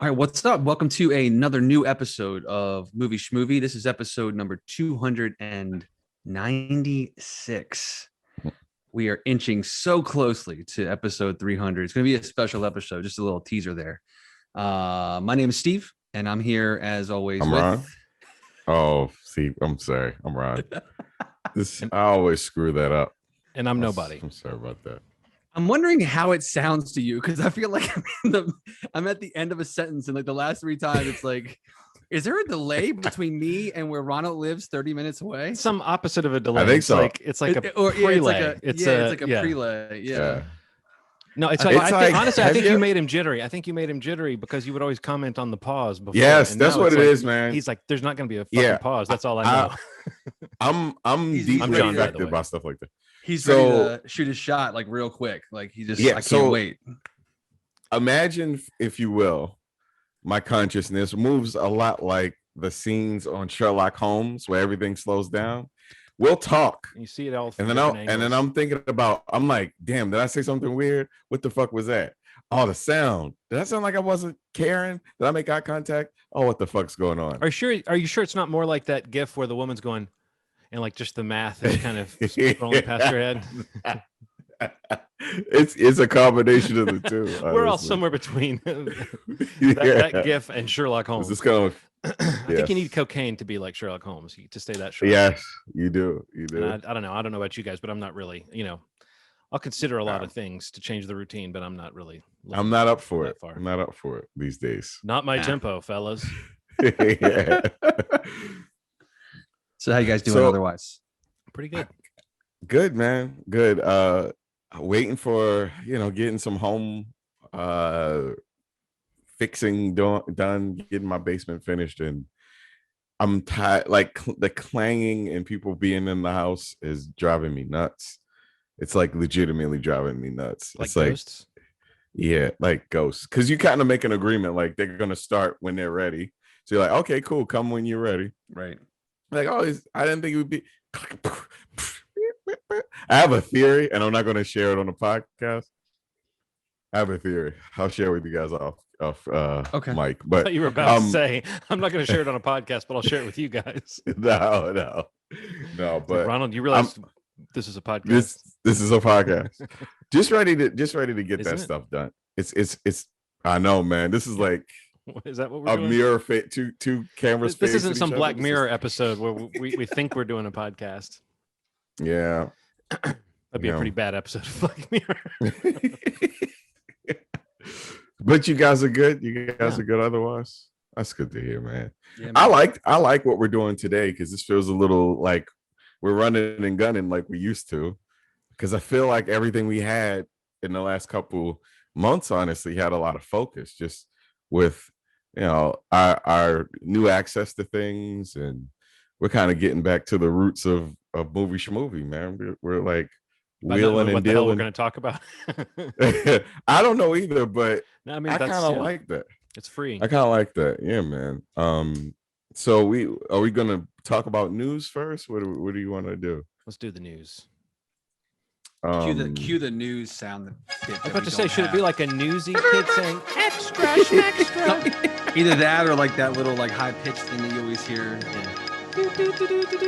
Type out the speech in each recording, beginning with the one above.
All right, what's up? Welcome to another new episode of Movie Schmovie. This is episode number 296. We are inching so closely to episode 300. It's going to be a special episode, just a little teaser there. My name is Steve, and I'm here as always I'm with... Ron. Oh, see, I'm sorry. I'm Ron. I always screw that up. And I'm nobody. I'm sorry about that. I'm wondering how it sounds to you, because I feel like I'm at the end of a sentence, and like the last three times, it's like, is there a delay between me and where Ronald lives 30 minutes away? Some opposite of a delay. I think so. It's like a prelay. It's like a prelay. Yeah. No, it's like, honestly, I think you made him jittery. I think you made him jittery because you would always comment on the pause before. Yes, that's what it is, man. He's like, there's not going to be a fucking pause. That's all I know. I'm deeply affected by stuff like that. He's ready to shoot his shot like real quick. Like he just, I can't wait. Imagine, if you will, my consciousness moves a lot like the scenes on Sherlock Holmes where everything slows down. We'll talk. You see it all. And then I'm thinking about, I'm like, damn, did I say something weird? What the fuck was that? Oh, the sound. Did that sound like I wasn't caring? Did I make eye contact? Oh, what the fuck's going on? Are you sure it's not more like that GIF where the woman's going and like just the math is kind of scrolling past her head? It's a combination of the two. We're all somewhere between that GIF and Sherlock Holmes. It's kind of, I think you need cocaine to be like Sherlock Holmes, to stay that Sherlock. Yes, you do. And I don't know. I don't know about you guys, but I'm not really, I'll consider a lot of things to change the routine, but I'm not really. I'm not up for it. I'm not up for it these days. Not my tempo, fellas. Yeah. So how you guys doing otherwise? Pretty good. Good, man. Good. Waiting for, getting some home fixing done, getting my basement finished, and I'm tired. Like the clanging and people being in the house is driving me nuts. It's like legitimately driving me nuts. Like it's ghosts? Like ghosts. Because you kind of make an agreement, like they're gonna start when they're ready. So you're like, okay, cool, come when you're ready. Right. Like, I didn't think it would be. I have a theory, and I'm not going to share it on the podcast. I have a theory. I'll share with you guys off mic. But I thought you were about to say, I'm not going to share it on a podcast, but I'll share it with you guys. No. But Ronald, you realize this is a podcast. This is a podcast. just ready to get that stuff done. It's. I know, man. This is like. Is that what we're doing? A mirror fit, two cameras. This isn't some Black Mirror episode where we think we're doing a podcast. Yeah. That'd be a pretty bad episode of Black Mirror. But you guys are good. You guys are good otherwise. That's good to hear, man. Yeah, man. I like what we're doing today because this feels a little like we're running and gunning like we used to. Because I feel like everything we had in the last couple months, honestly, had a lot of focus just with our new access to things, and we're kind of getting back to the roots of movie schmovie, man. We're like wheeling and dealing. What the hell we're going to talk about? I don't know either, but no, I mean, I kind of like that. It's free. I kind of like that. Yeah, man. So are we going to talk about news first? What do you want to do? Let's do the news. Cue the news sound. I'm about to say, should it be like a newsy kid saying extra, extra? Either that or like that little like high pitched thing that you always hear.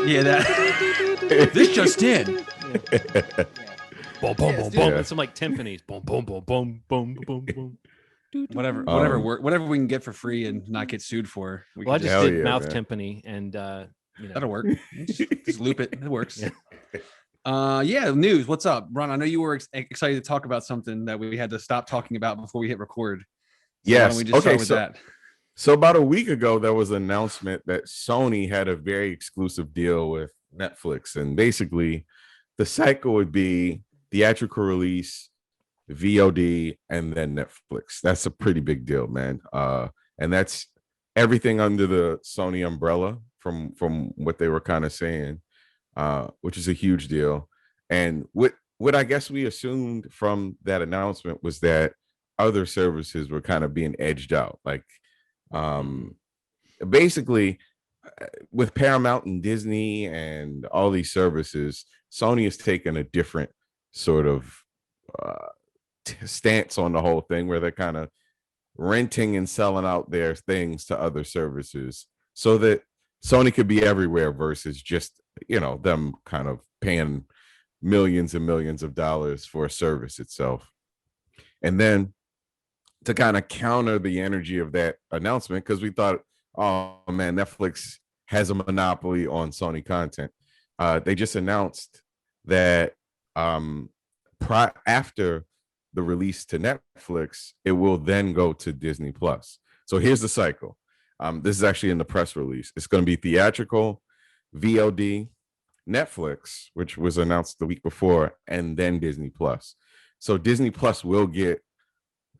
Yeah, that. This just in. Boom, boom, boom, boom. And some like timpanis. Boom, boom, boom, boom, boom, boom, boom. Whatever we can get for free and not get sued for. I just did mouth timpani, and that'll work. Just loop it. It works. News. What's up, Ron? I know you were excited to talk about something that we had to stop talking about before we hit record. So yes. we just start with that. So about a week ago, there was an announcement that Sony had a very exclusive deal with Netflix, and basically, the cycle would be theatrical release, VOD, and then Netflix. That's a pretty big deal, man. And that's everything under the Sony umbrella from what they were kind of saying. Which is a huge deal. And what I guess we assumed from that announcement was that other services were kind of being edged out. Like basically with Paramount and Disney and all these services, Sony has taken a different sort of stance on the whole thing, where they're kind of renting and selling out their things to other services so that Sony could be everywhere versus just, them kind of paying millions and millions of dollars for a service itself. And then to kind of counter the energy of that announcement, because we thought, oh man, Netflix has a monopoly on Sony content. They just announced that after the release to Netflix, it will then go to Disney Plus. So here's the cycle. This is actually in the press release. It's going to be theatrical, VOD, Netflix, which was announced the week before, and then Disney Plus. So Disney Plus will get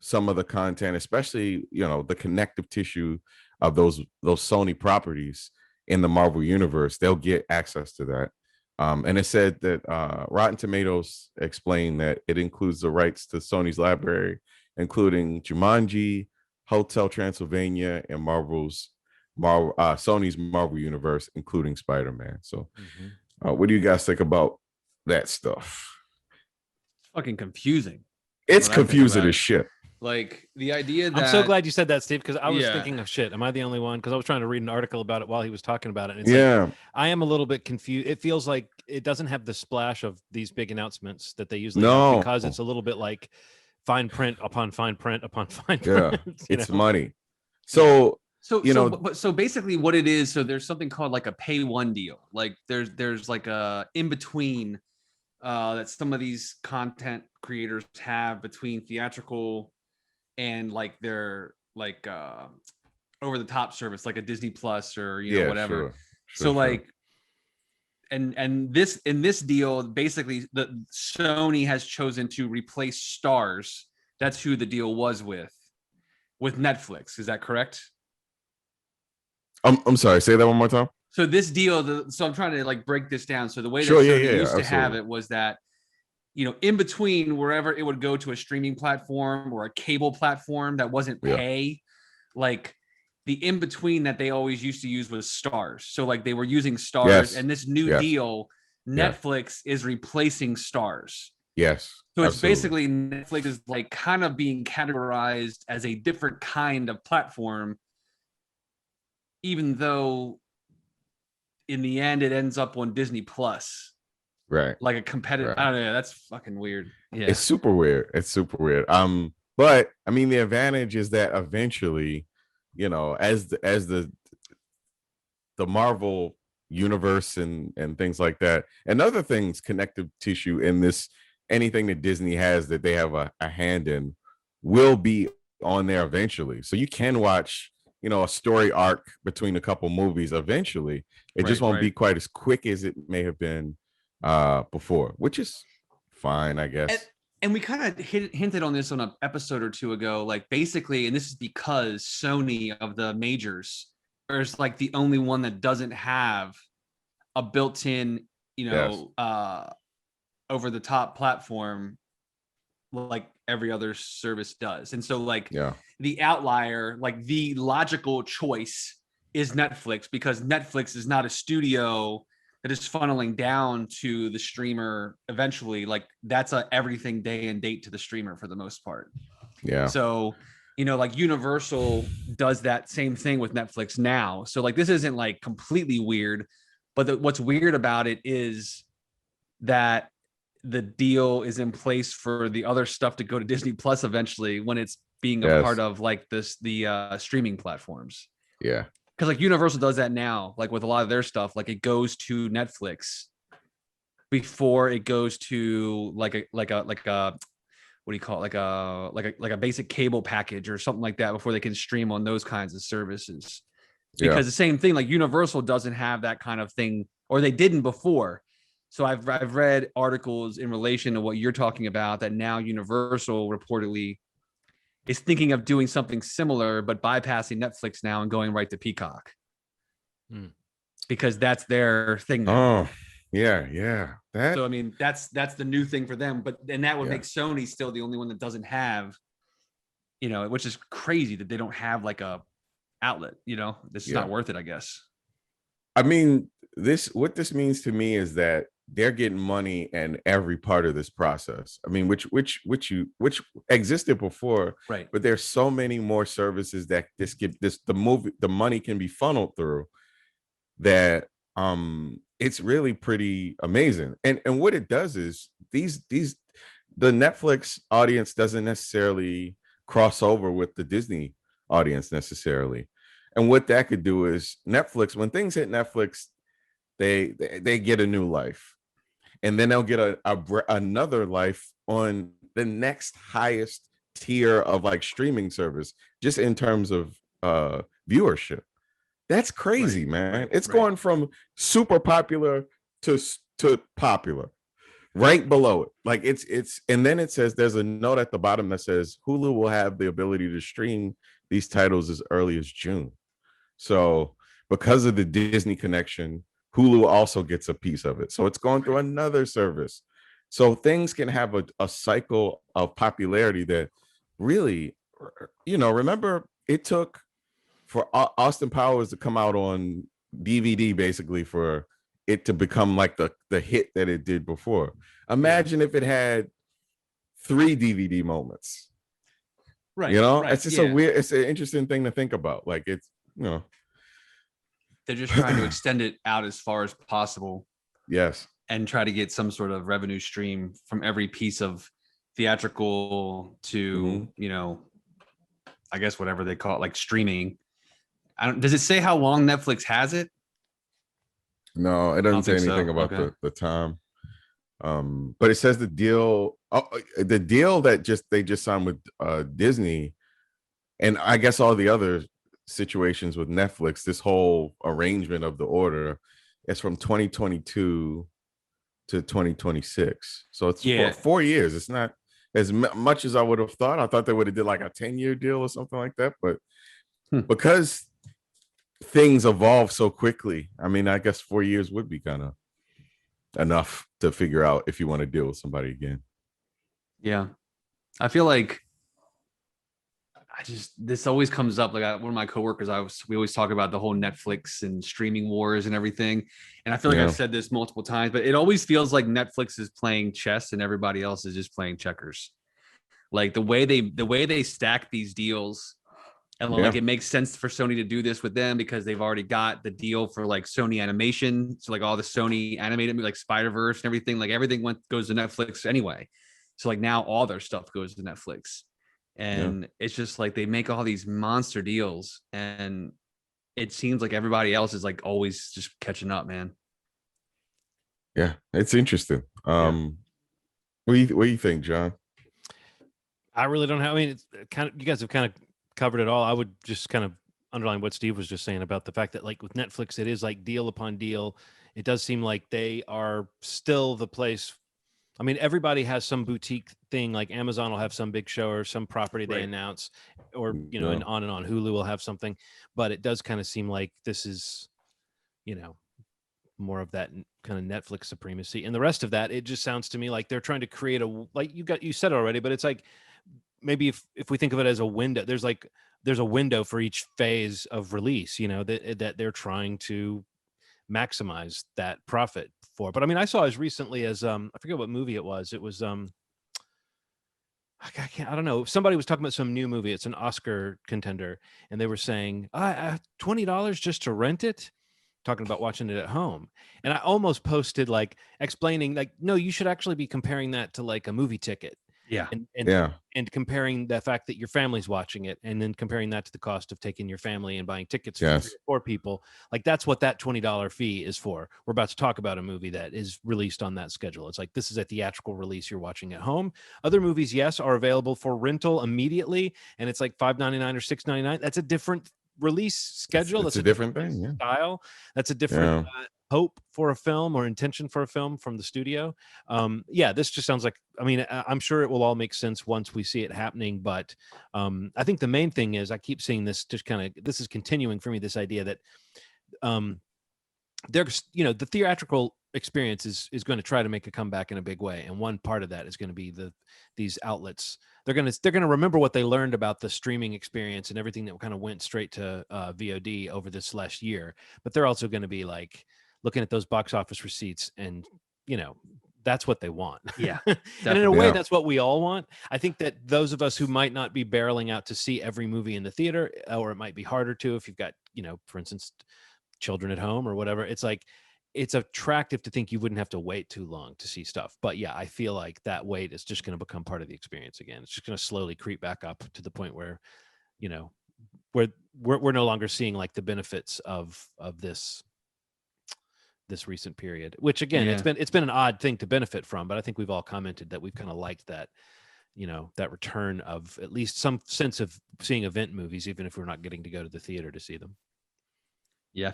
some of the content, especially, the connective tissue of those Sony properties in the Marvel universe. They'll get access to that. And it said that Rotten Tomatoes explained that it includes the rights to Sony's library, including Jumanji, Hotel Transylvania, and Sony's Marvel universe, including Spider-Man. So what do you guys think about that stuff? It's fucking confusing. It's confusing as shit. Like the idea that I'm so glad you said that, Steve, because I was thinking of shit. Am I the only one? Because I was trying to read an article about it while he was talking about it. And it's like, I am a little bit confused. It feels like it doesn't have the splash of these big announcements that they usually have, because it's a little bit like fine print upon fine print upon fine print. Yeah, it's money. So basically what it is, so there's something called like a pay one deal. Like there's like a in between that some of these content creators have between theatrical and like their like over the top service, like a Disney Plus or whatever. Sure, like and this in this deal, basically the Sony has chosen to replace Starz. That's who the deal was with Netflix. Is that correct? I'm sorry, say that one more time. So this deal, so I'm trying to like break this down. So the way that Sony used to have it was that, in between wherever it would go to a streaming platform or a cable platform that wasn't pay, like the in between that they always used to use was Starz. So like they were using Starz, and this new deal, Netflix is replacing Starz. Yes. So it's basically Netflix is like kind of being categorized as a different kind of platform, even though in the end it ends up on Disney Plus. Right. Like a competitive. I don't know. That's fucking weird. Yeah. It's super weird. But I mean, the advantage is that eventually, as the Marvel universe and things like that, and other things, connective tissue in this, anything that Disney has that they have a hand in, will be on there eventually. So you can watch, a story arc between a couple movies eventually. It just won't be quite as quick as it may have been before, which is fine, I guess. And we kind of hinted on this on an episode or two ago, like basically, and this is because Sony of the majors is like the only one that doesn't have a built-in, over the top platform like every other service does. And so like the outlier, like the logical choice is Netflix, because Netflix is not a studio that is funneling down to the streamer eventually. Like that's a everything day and date to the streamer for the most part. Yeah. So, like Universal does that same thing with Netflix now. So like this isn't like completely weird, but what's weird about it is that the deal is in place for the other stuff to go to Disney Plus eventually, when it's being a part of like the streaming platforms. Yeah. Because like Universal does that now, like with a lot of their stuff, like it goes to Netflix before it goes to like a what do you call it? Like a basic cable package or something like that, before they can stream on those kinds of services. Because the same thing, like Universal doesn't have that kind of thing, or they didn't before. So I've read articles in relation to what you're talking about, that now Universal reportedly is thinking of doing something similar, but bypassing Netflix now and going right to Peacock. Because that's their thing now. Oh, yeah. So I mean, that's the new thing for them. But then that would make Sony still the only one that doesn't have, which is crazy that they don't have like a outlet. This is not worth it, I guess. I mean, what this means to me is that they're getting money in every part of this process. I mean, which existed before, right? But there's so many more services that the money can be funneled through, that it's really pretty amazing. And what it does is the Netflix audience doesn't necessarily cross over with the Disney audience necessarily. And what that could do is Netflix, when things hit Netflix, they get a new life, and then they'll get another life on the next highest tier of like streaming service, just in terms of viewership. That's crazy, man. It's going from super popular to popular, right below it. Like it's and then it says there's a note at the bottom that says Hulu will have the ability to stream these titles as early as June. So because of the Disney connection, Hulu also gets a piece of it. So it's going through another service. So things can have a cycle of popularity that really, remember it took for Austin Powers to come out on DVD basically for it to become like the hit that it did before. Imagine if it had 3 DVD moments. Right. It's just it's an interesting thing to think about. Like it's, they're just trying to extend it out as far as possible. Yes. And try to get some sort of revenue stream from every piece of theatrical to, I guess whatever they call it, like streaming. Does it say how long Netflix has it? No, it doesn't say anything about the time. But it says the deal that they just signed with Disney, and I guess all the other situations with Netflix, this whole arrangement of the order is from 2022 to 2026. So it's 4 years. It's not as much as I would have thought. I thought they would have did like a 10-year deal or something like that, but because things evolve so quickly, I mean, I guess 4 years would be kind of enough to figure out if you want to deal with somebody again. Yeah. I feel like this always comes up. Like one of my coworkers, we always talk about the whole Netflix and streaming wars and everything. And I feel like I've said this multiple times, but it always feels like Netflix is playing chess and everybody else is just playing checkers. Like the way they stack these deals, and like it makes sense for Sony to do this with them because they've already got the deal for like Sony animation. So like all the Sony animated like Spider-Verse and everything, like everything goes to Netflix anyway. So like now all their stuff goes to Netflix. And it's just like they make all these monster deals, and it seems like everybody else is like always just catching up, man. Yeah, it's interesting. What do you think, John? I really don't have. I mean, it's kind of, you guys have kind of covered it all. I would just kind of underline what Steve was just saying about the fact that like with Netflix, it is like deal upon deal. It does seem like they are still the place. I mean, everybody has some boutique thing, like Amazon will have some big show or some property they announce, or, and on. Hulu will have something, but it does kind of seem like this is, more of that kind of Netflix supremacy. And the rest of that, it just sounds to me like they're trying to create you said it already, but it's like, maybe if we think of it as a window, there's a window for each phase of release, that they're trying to maximize that profit for. But I mean, I saw as recently as I forget what movie it was. It was I don't know. Somebody was talking about some new movie. It's an Oscar contender, and they were saying $20 just to rent it. Talking about watching it at home, and I almost posted like explaining like, no, you should actually be comparing that to like a movie ticket. Yeah. And comparing the fact that your family's watching it, and then comparing that to the cost of taking your family and buying tickets for 3 or 4 people. Like that's what that $20 fee is for. We're about to talk about a movie that is released on that schedule. It's like, this is a theatrical release you're watching at home. Other movies, yes, are available for rental immediately, and it's like $5.99 or $6.99. That's a different release schedule. That's a different thing. Style. That's a different hope for a film or intention for a film from the studio. This just sounds like, I mean, I'm sure it will all make sense once we see it happening, but I think the main thing is I keep seeing this just kind of, this is continuing for me, this idea that there's, the theatrical experience is going to try to make a comeback in a big way, and one part of that is going to be these outlets. They're going to remember what they learned about the streaming experience and everything that kind of went straight to VOD over this last year, but they're also going to be like looking at those box office receipts and that's what they want. Yeah. And in a way, that's what we all want. I think that those of us who might not be barreling out to see every movie in the theater, or it might be harder to if you've got, for instance, children at home or whatever, it's like, it's attractive to think you wouldn't have to wait too long to see stuff. But yeah, I feel like that wait is just going to become part of the experience again. It's just going to slowly creep back up to the point where, where we're no longer seeing like the benefits of this recent period, which again, it's been an odd thing to benefit from, but I think we've all commented that we've kind of liked that, that return of at least some sense of seeing event movies, even if we're not getting to go to the theater to see them. Yeah.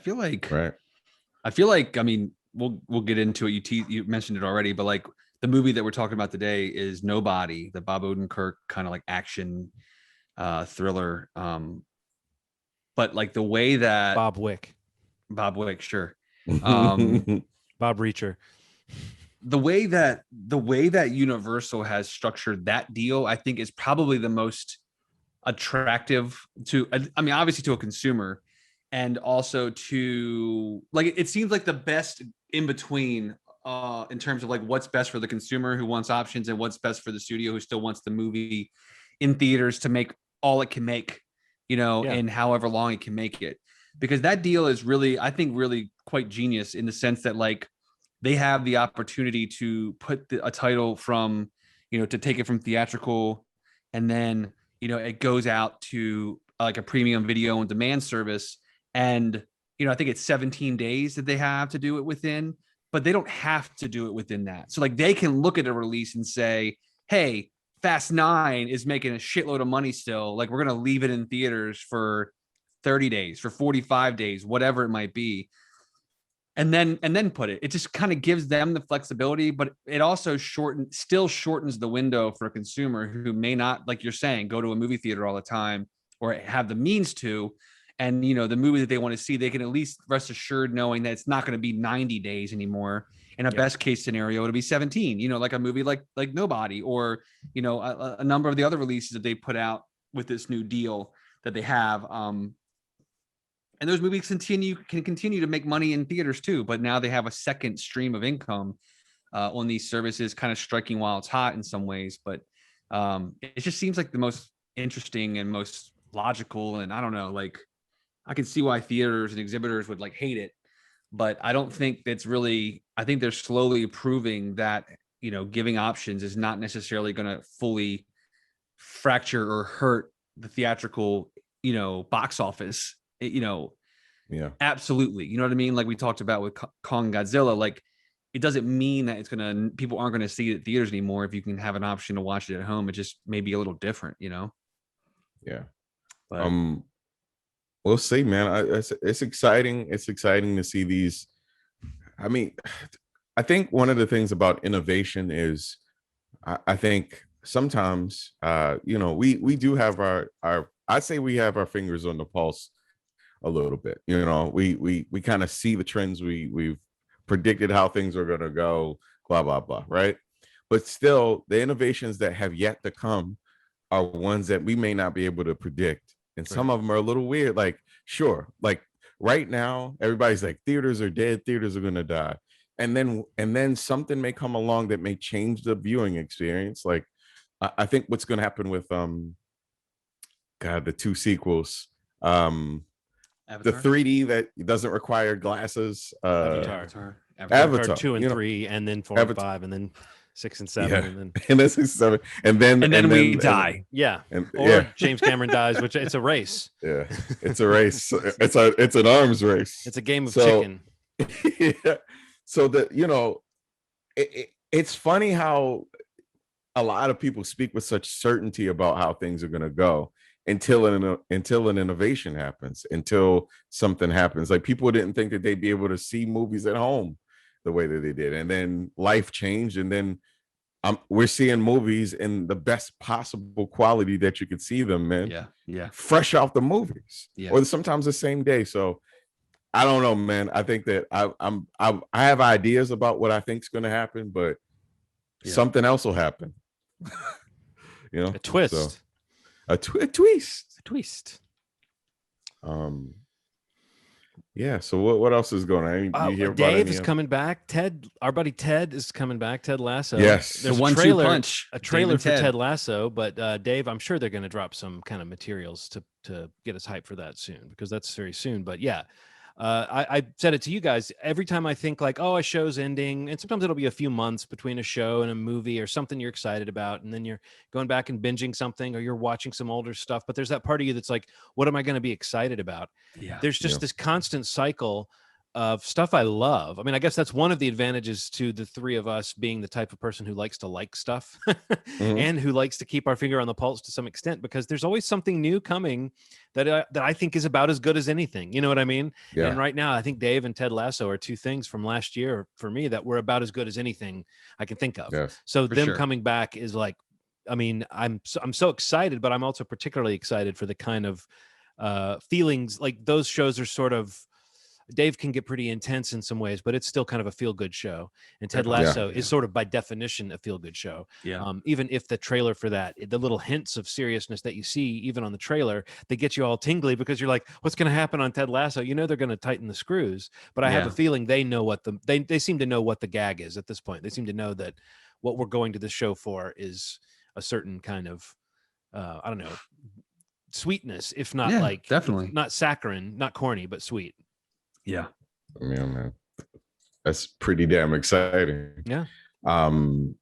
I feel like, I mean, we'll get into it. You mentioned it already, but like the movie that we're talking about today is Nobody, the Bob Odenkirk kind of like action thriller. But like the way that Bob Wick, sure. Bob Reacher. The way that Universal has structured that deal, I think, is probably the most attractive to, I mean, obviously to a consumer, and also to like, it seems like the best in between in terms of like what's best for the consumer who wants options and what's best for the studio who still wants the movie in theaters to make all it can make, and however long it can make it. Because that deal is really, I think, really quite genius in the sense that like they have the opportunity to put a title from, to take it from theatrical, and then, it goes out to like a premium video on demand service. And, I think it's 17 days that they have to do it within, but they don't have to do it within that. So like they can look at a release and say, hey, Fast 9 is making a shitload of money still. Like we're going to leave it in theaters for 30 days, for 45 days, whatever it might be. And then put it. It just kind of gives them the flexibility, but it also still shortens the window for a consumer who may not, like you're saying, go to a movie theater all the time or have the means to. And, the movie that they want to see, they can at least rest assured knowing that it's not going to be 90 days anymore. In a best case scenario, it'll be 17, like a movie like Nobody, or, a number of the other releases that they put out with this new deal that they have. And those movies can continue to make money in theaters too, but now they have a second stream of income on these services, kind of striking while it's hot in some ways. But it just seems like the most interesting and most logical. And I don't know, like I can see why theaters and exhibitors would like hate it, but I don't think that's really. I think they're slowly proving that giving options is not necessarily going to fully fracture or hurt the theatrical box office. Absolutely. You know what I mean? Like we talked about with Kong Godzilla, like it doesn't mean that people aren't going to see it at theaters anymore. If you can have an option to watch it at home, it just may be a little different, Yeah. But, we'll see, man. It's exciting. It's exciting to see these. I mean, I think one of the things about innovation is I think sometimes, we do have I'd say we have our fingers on the pulse a little bit. We kind of see the trends. We've predicted how things are going to go, blah, blah, blah. Right. But still, the innovations that have yet to come are ones that we may not be able to predict. And some of them are a little weird. Like, sure. Like right now, everybody's like, theaters are dead. Theaters are going to die. And then something may come along that may change the viewing experience. Like, I think what's going to happen with, the two sequels, Avatar? The 3D that doesn't require glasses. Avatar 2 and 3, and then 4 and 5, and then 6 and 7, and then 6 and 7, and then we die. James Cameron dies, which it's a race. Yeah, it's a race. It's an arms race. It's a game of chicken. Yeah. So that it's funny how a lot of people speak with such certainty about how things are going to go until an innovation happens, until something happens. Like people didn't think that they'd be able to see movies at home the way that they did, and then life changed, and then we're seeing movies in the best possible quality that you could see them, man. Yeah. Fresh off the movies, or sometimes the same day. So I don't know, man. I think that I have ideas about what I think is going to happen, but something else will happen. A twist. So, a twist. A twist. Yeah. So what else is going on? You hear Dave is coming back. Ted, our buddy Ted is coming back. Ted Lasso. Yes. There's a 1-2 punch. A trailer for Ted Lasso, but Dave, I'm sure they're going to drop some kind of materials to get us hyped for that soon, because that's very soon. But yeah, I said it to you guys. Every time I think like, oh, a show's ending, and sometimes it'll be a few months between a show and a movie or something you're excited about, and then you're going back and binging something, or you're watching some older stuff. But there's that part of you that's like, what am I going to be excited about? Yeah. There's just this constant cycle of stuff I love. I mean, I guess that's one of the advantages to the three of us being the type of person who likes to like stuff and who likes to keep our finger on the pulse to some extent, because there's always something new coming that I think is about as good as anything. You know what I mean? Yeah. And right now, I think Dave and Ted Lasso are two things from last year for me that were about as good as anything I can think of. Yes, so them coming back is like, I mean, I'm so excited, but I'm also particularly excited for the kind of feelings. Like those shows are sort of, Dave can get pretty intense in some ways, but it's still kind of a feel-good show. And Ted Lasso is sort of by definition a feel-good show. Yeah. Even if the trailer for that, the little hints of seriousness that you see even on the trailer, they get you all tingly because you're like, what's going to happen on Ted Lasso? You know they're going to tighten the screws, but I have a feeling they know what they seem to know what the gag is at this point. They seem to know that what we're going to this show for is a certain kind of I don't know, sweetness, if not like definitely not saccharine, not corny, but sweet. Yeah. Yeah, man. That's pretty damn exciting. Yeah. You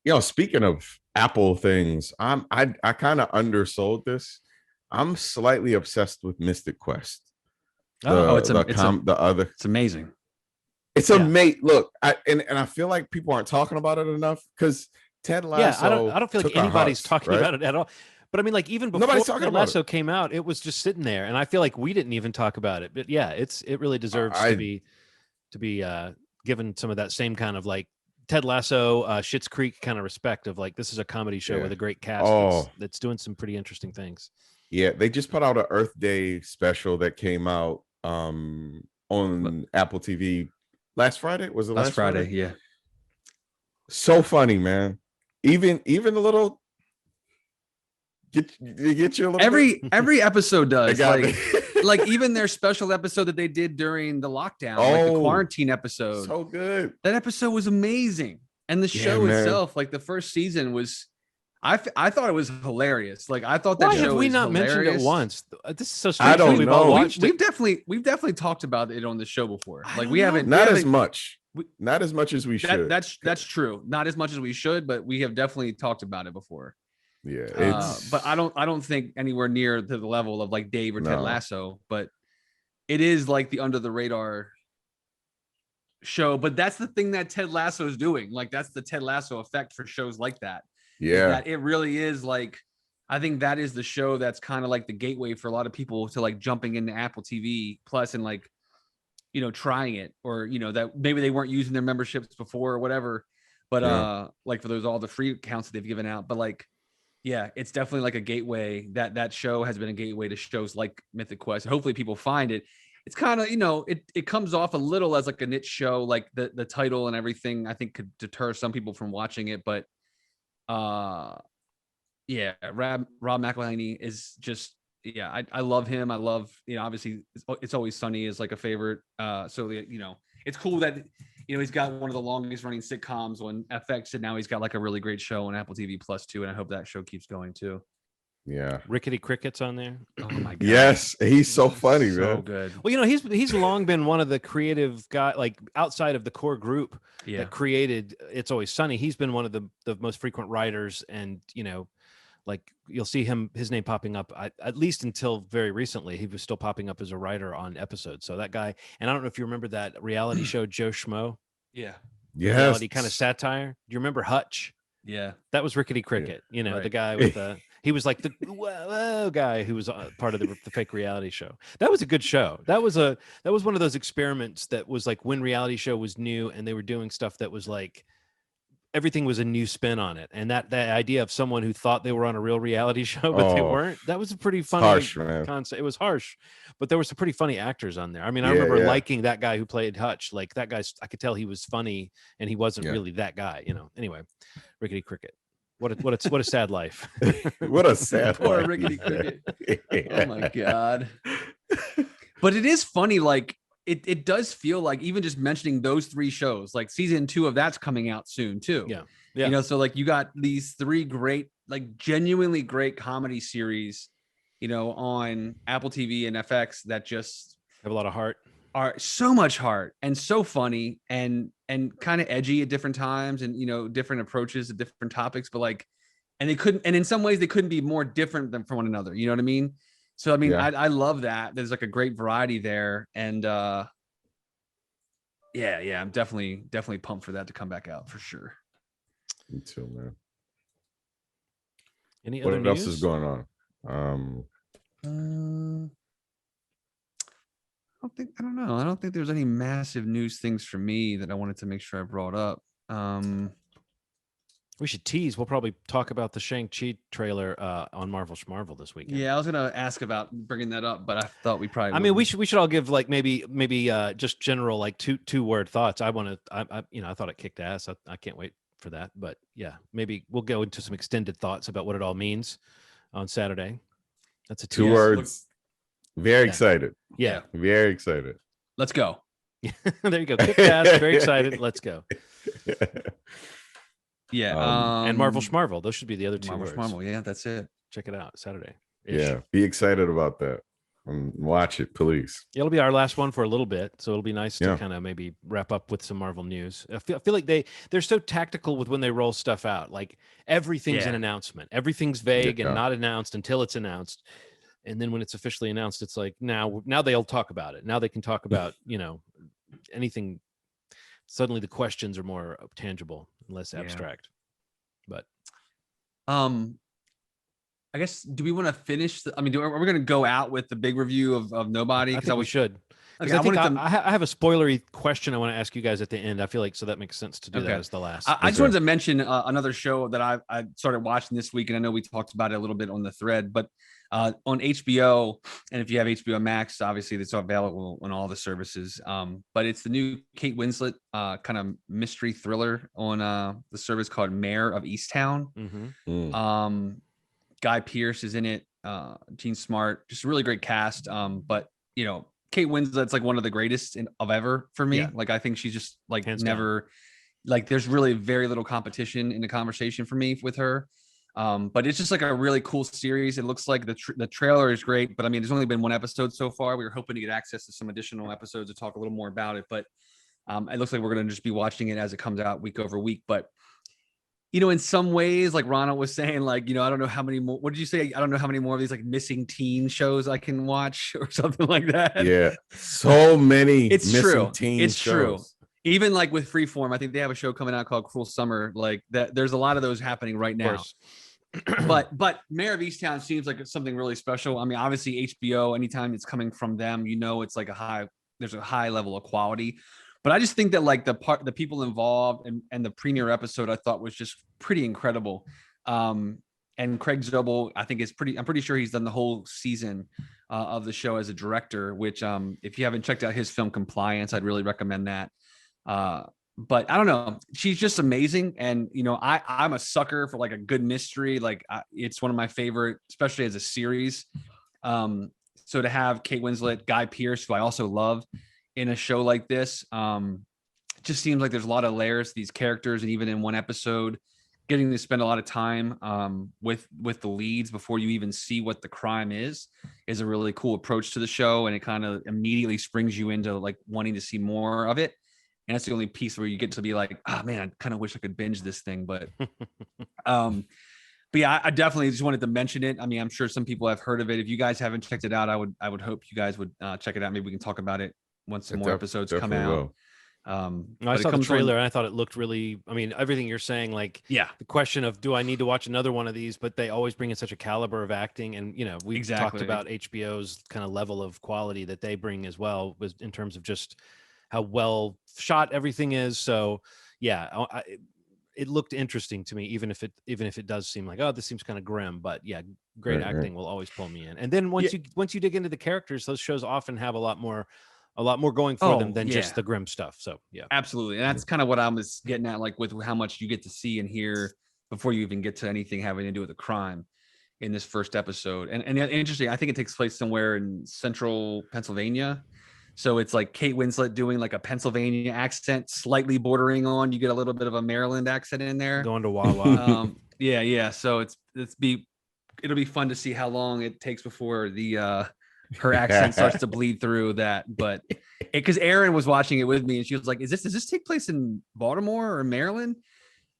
know, speaking of Apple things, I kind of undersold this. I'm slightly obsessed with Mystic Quest. It's amazing. It's amazing. Look, I feel like people aren't talking about it enough because Ted Lasso. I don't feel like anybody's talking about it at all. But I mean, like even before Ted Lasso came out, it was just sitting there, and I feel like we didn't even talk about it. But yeah, it really deserves to be given some of that same kind of like Ted Lasso, Schitt's Creek kind of respect of like, this is a comedy show with a great cast that's doing some pretty interesting things. Yeah, they just put out an Earth Day special that came out on Apple TV last Friday. Was it last Friday? Yeah. So funny, man. Even a little. Get you a little every episode does like even their special episode that they did during the lockdown, like the quarantine episode. So good. That episode was amazing. And the show itself, like the first season was, I thought it was hilarious. Like I thought that show. Why have we not mentioned it once? This is so strange. I don't know. We've definitely talked about it on the show before. Like we haven't as much. Not as much as we should. That's true. Not as much as we should, but we have definitely talked about it before. Yeah, but I don't think anywhere near to the level of like Dave or Ted Lasso, but it is like the under the radar show. But that's the thing that Ted Lasso is doing. Like that's the Ted Lasso effect for shows like that. Yeah, that it really is like, I think that is the show that's kind of like the gateway for a lot of people to like jumping into Apple TV Plus and like, you know, trying it, or you know that maybe they weren't using their memberships before or whatever, but like for those all the free accounts that they've given out, but like. Yeah, it's definitely like a gateway. That show has been a gateway to shows like Mythic Quest. Hopefully people find it. It's kind of, you know, it comes off a little as like a niche show, like the title and everything I think could deter some people from watching it. But Rob McElhenney is just, I love him. I love, you know, obviously It's Always Sunny is like a favorite. So, you know, it's cool that, you know, he's got one of the longest running sitcoms on FX, and now he's got like a really great show on Apple TV Plus too. And I hope that show keeps going too. Yeah, Rickety Cricket's on there. Oh my god! Yes, he's so funny, so man. Good. Well, you know, he's long been one of the creative guy, like outside of the core group that created It's Always Sunny. He's been one of the most frequent writers, and you know, like you'll see his name popping up at least until very recently. He was still popping up as a writer on episodes. So that guy, and I don't know if you remember that reality show Joe Schmo. Yeah. Yes. Reality kind of satire. Do you remember Hutch? Yeah. That was Rickety Cricket. You know, the guy with the he was like the whoa guy who was part of the fake reality show. That was a good show. That was one of those experiments that was like when reality show was new and they were doing stuff that was like everything was a new spin on it. And that idea of someone who thought they were on a real reality show, but they weren't, that was a pretty funny concept. It was harsh, but there were some pretty funny actors on there. I mean, I remember liking that guy who played Hutch. Like that guy, I could tell he was funny and he wasn't really that guy, you know. Anyway, Rickety Cricket. What a sad life. What a sad Poor Rickety Cricket. Oh my God. But it is funny, like it does feel like even just mentioning those 3 shows, like season 2 of that's coming out soon too. Yeah. You know, so like you got these 3 great, like genuinely great comedy series, you know, on Apple TV and FX that just have a lot of heart. Are so much heart and so funny and kind of edgy at different times, and you know, different approaches to different topics, but like, and in some ways they couldn't be more different than from one another. You know what I mean? So I mean, I love that. There's like a great variety there, and I'm definitely pumped for that to come back out for sure. Me too, man. Any other news? What else is going on? I don't know. I don't think there's any massive news things for me that I wanted to make sure I brought up. We should tease. We'll probably talk about the Shang Chi trailer on Schmarvel this weekend. Yeah, I was gonna ask about bringing that up, but I thought we probably. I mean, we should all give like maybe just general like two word thoughts. I thought it kicked ass. I can't wait for that. But yeah, maybe we'll go into some extended thoughts about what it all means on Saturday. That's a 2 words. Very excited. Yeah, very excited. Let's go. There you go. Kicked ass. Very excited. Let's go. Yeah, and Schmarvel. Those should be the other 2 words. Schmarvel, yeah, that's it. Check it out Saturday. Yeah, be excited about that and watch it, please. It'll be our last one for a little bit, so it'll be nice to kind of maybe wrap up with some Marvel news. I feel like they're so tactical with when they roll stuff out. Like everything's an announcement. Everything's vague and not announced until it's announced. And then when it's officially announced, it's like now they'll talk about it. Now they can talk about, you know, anything. Suddenly the questions are more tangible and less abstract. But I guess, do we want to finish? Are we going to go out with the big review of Nobody? Because we should. Okay, I have a spoilery question I want to ask you guys at the end. I feel like so that makes sense to do that as the last. I just wanted to mention another show that I started watching this week, and I know we talked about it a little bit on the thread, but on HBO, and if you have HBO Max, obviously it's available on all the services. But it's the new Kate Winslet kind of mystery thriller on the service called Mare of Easttown. Mm-hmm. Guy Pearce is in it. Gene Smart, just a really great cast. But you know, Kate Winslet's like one of the greatest of ever for me. Yeah. Like I think she's just like hands never down. Like there's really very little competition in the conversation for me with her. But it's just like a really cool series. It looks like the trailer is great, but I mean, there's only been 1 episode so far. We were hoping to get access to some additional episodes to talk a little more about it, but it looks like we're going to just be watching it as it comes out week over week. But you know, in some ways, like Ronald was saying, like, you know, I don't know how many more, what did you say? I don't know how many more of these like missing teen shows I can watch or something like that. Yeah. So many it's missing true. teen it's shows. True. Even like with Freeform, I think they have a show coming out called Cruel Summer. Like that, there's a lot of those happening right now. but Mare of Easttown seems like it's something really special. I mean, obviously HBO, anytime it's coming from them, you know, it's like there's a high level of quality. But I just think that like the people involved and the premiere episode I thought was just pretty incredible. And Craig Zobel, I think I'm pretty sure he's done the whole season of the show as a director, which if you haven't checked out his film Compliance, I'd really recommend that. But I don't know, she's just amazing. And, you know, I'm a sucker for like a good mystery. Like it's one of my favorite, especially as a series. So to have Kate Winslet, Guy Pearce, who I also love, in a show like this, it just seems like there's a lot of layers to these characters. And even in one episode, getting to spend a lot of time with the leads before you even see what the crime is a really cool approach to the show. And it kind of immediately springs you into like wanting to see more of it. And that's the only piece where you get to be like, oh man, I kind of wish I could binge this thing. But yeah, I definitely just wanted to mention it. I mean, I'm sure some people have heard of it. If you guys haven't checked it out, I would hope you guys would check it out. Maybe we can talk about it once some more episodes come out. I saw the trailer and I thought it looked really, I mean, everything you're saying, like the question of, do I need to watch another one of these? But they always bring in such a caliber of acting. And, you know, we talked about HBO's kind of level of quality that they bring as well, was in terms of just how well shot everything is. So yeah, it looked interesting to me, even if it does seem like, oh, this seems kind of grim, but yeah, great acting will always pull me in. And then once you dig into the characters, those shows often have a lot more going for them than just the grim stuff. So yeah, absolutely. And that's kind of what I was getting at, like with how much you get to see and hear before you even get to anything having to do with a crime. in this first episode. And interesting, I think it takes place somewhere in central Pennsylvania. So it's like Kate Winslet doing like a Pennsylvania accent, slightly bordering on, you get a little bit of a Maryland accent in there. Going to Wawa. Yeah. So it'll be fun to see how long it takes before her accent starts to bleed through that. But because Erin was watching it with me and she was like, does this take place in Baltimore or Maryland?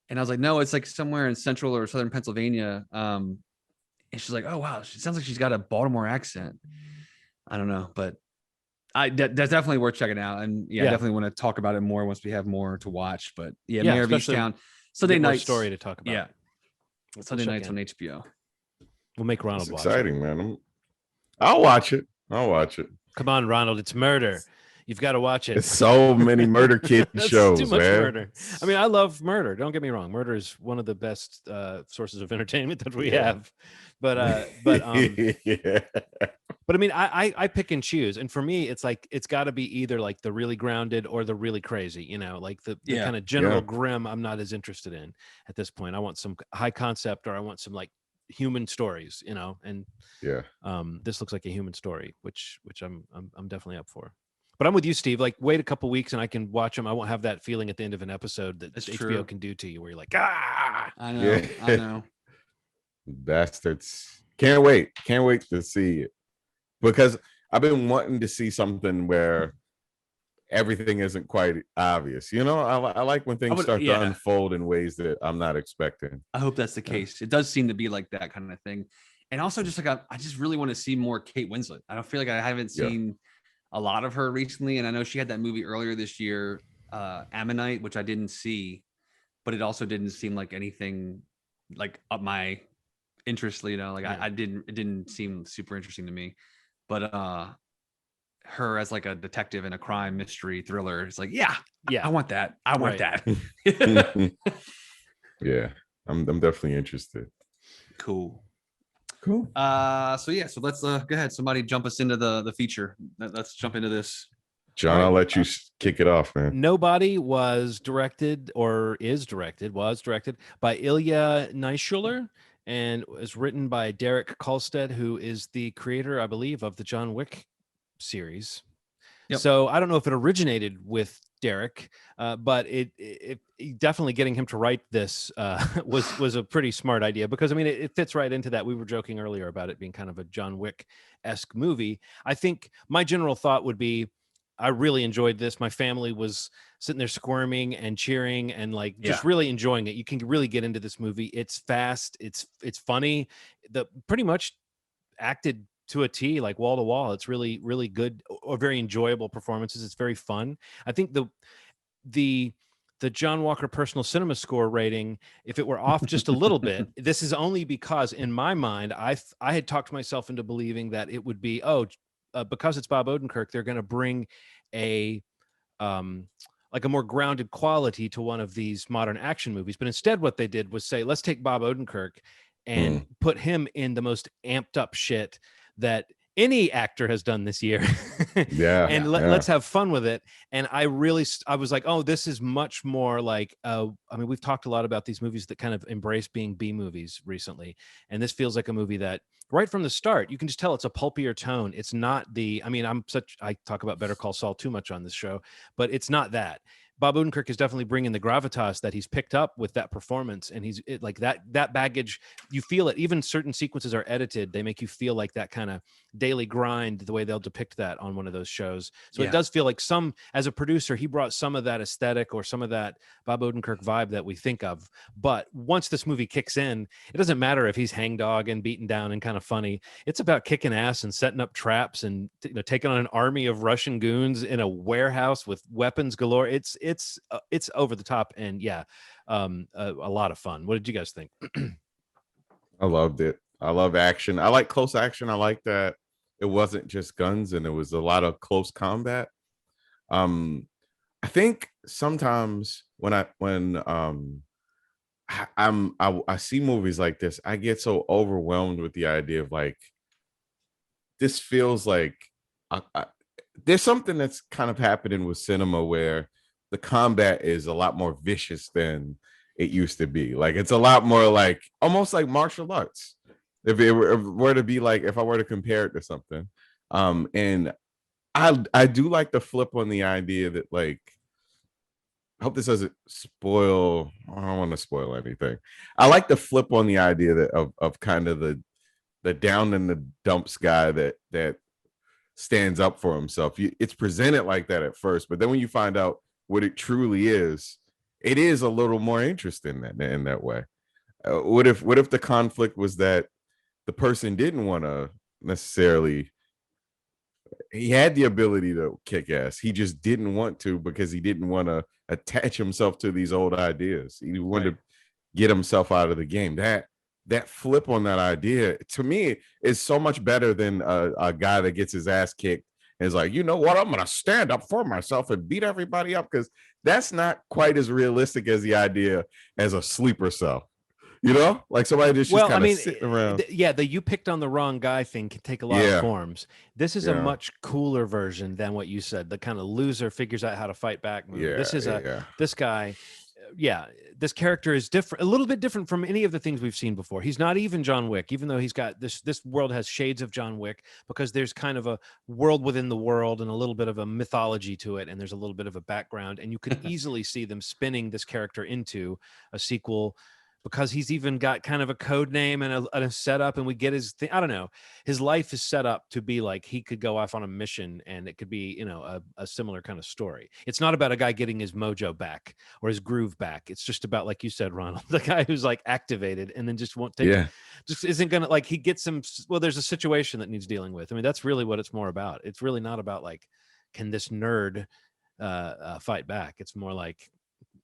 And I was like, no, it's like somewhere in central or southern Pennsylvania. And she's like, oh, wow, she sounds like she's got a Baltimore accent. I don't know, but that's definitely worth checking out. And I definitely want to talk about it more once we have more to watch. But Mare of Easttown, Sunday night story to talk about. Yeah. Sunday nights on HBO. We'll make Ronald watch exciting, man. I'll watch it. Come on, Ronald. It's murder. You've got to watch it. There's so many murder kid shows, too much man. Murder. I mean, I love murder. Don't get me wrong. Murder is one of the best sources of entertainment that we have. But I mean, I pick and choose. And for me, it's like, it's got to be either like the really grounded or the really crazy, you know, like the kind of general grim I'm not as interested in at this point. I want some high concept, or I want some like human stories, you know, and this looks like a human story, which I'm definitely up for. But I'm with you, Steve. Like, wait a couple weeks and I can watch them. I won't have that feeling at the end of an episode that HBO can do to you, where you're like, ah. I know. Bastards. Can't wait to see it, because I've been wanting to see something where everything isn't quite obvious. You know, I like when things start to unfold in ways that I'm not expecting. I hope that's the case. It does seem to be like that kind of thing. And also just like, I just really want to see more Kate Winslet. I don't feel like I haven't seen a lot of her recently. And I know she had that movie earlier this year, Ammonite, which I didn't see, but it also didn't seem like anything like up my interest, you know, like it didn't seem super interesting to me. But her as like a detective in a crime mystery thriller, it's like, I want that. I want that. Yeah, I'm definitely interested. Cool. So let's go ahead. Somebody jump us into the feature. Let's jump into this. John, I'll let you kick it off, man. Nobody was directed by Ilya Naishuller and was written by Derek Kolstad, who is the creator, I believe, of the John Wick series. Yep. So I don't know if it originated with Derek, but it definitely getting him to write this was a pretty smart idea, because I mean it fits right into that. We were joking earlier about it being kind of a John Wick-esque movie. I think my general thought would be, I really enjoyed this. My family was sitting there squirming and cheering and like just really enjoying it. You can really get into this movie. It's fast. It's funny. Pretty much acted to a T, like wall to wall. It's really, really good or very enjoyable performances. It's very fun. I think the John Walker personal cinema score rating, if it were off just a little bit, this is only because in my mind, I had talked myself into believing that it would be, because it's Bob Odenkirk, they're going to bring a more grounded quality to one of these modern action movies. But instead what they did was say, let's take Bob Odenkirk and put him in the most amped up shit that any actor has done this year. Let's have fun with it. And I was like, oh, this is much more like, I mean, we've talked a lot about these movies that kind of embrace being B movies recently. And this feels like a movie that right from the start, you can just tell it's a pulpier tone. It's not I talk about Better Call Saul too much on this show, but it's not that. Bob Odenkirk is definitely bringing the gravitas that he's picked up with that performance. And like that baggage, you feel it. Even certain sequences are edited. They make you feel like that kind of daily grind, the way they'll depict that on one of those shows. So it does feel like as a producer, he brought some of that aesthetic or some of that Bob Odenkirk vibe that we think of. But once this movie kicks in, it doesn't matter if he's hangdog and beaten down and kind of funny. It's about kicking ass and setting up traps and taking on an army of Russian goons in a warehouse with weapons galore. It's over the top and a lot of fun. What did you guys think? I loved it. I love action. I like close action. I like that it wasn't just guns and it was a lot of close combat. I think sometimes when I see movies like this, I get so overwhelmed with the idea of like, this feels like there's something that's kind of happening with cinema where the combat is a lot more vicious than it used to be. Like it's a lot more like almost like martial arts. If it were to be like, if I were to compare it to something, and I do like the flip on the idea that, like, I hope this doesn't spoil. I don't want to spoil anything. I like the flip on the idea that of kind of the down in the dumps guy that stands up for himself. It's presented like that at first, but then when you find out what it truly is, it is a little more interesting in that way. What if the conflict was that the person didn't want to necessarily, he had the ability to kick ass, he just didn't want to because he didn't want to attach himself to these old ideas. He wanted to get himself out of the game. That flip on that idea, to me, is so much better than a guy that gets his ass kicked and is like, you know what, I'm gonna stand up for myself and beat everybody up, because that's not quite as realistic as the idea as a sleeper cell. You know, like somebody just kind of sitting around. The you picked on the wrong guy thing can take a lot of forms. This is a much cooler version than what you said. The kind of loser figures out how to fight back move. This is this guy. This character is different, a little bit different from any of the things we've seen before. He's not even John Wick, even though he's got this world has shades of John Wick, because there's kind of a world within the world and a little bit of a mythology to it, and there's a little bit of a background, and you could easily see them spinning this character into a sequel, because he's even got kind of a code name and a setup, and we get his thing. I don't know. His life is set up to be like he could go off on a mission, and it could be, you know, a similar kind of story. It's not about a guy getting his mojo back or his groove back. It's just about, like you said, Ronald, the guy who's like activated and then just won't take it. Just isn't gonna, like, he gets some. Well, there's a situation that needs dealing with. I mean, that's really what it's more about. It's really not about like, can this nerd fight back? It's more like,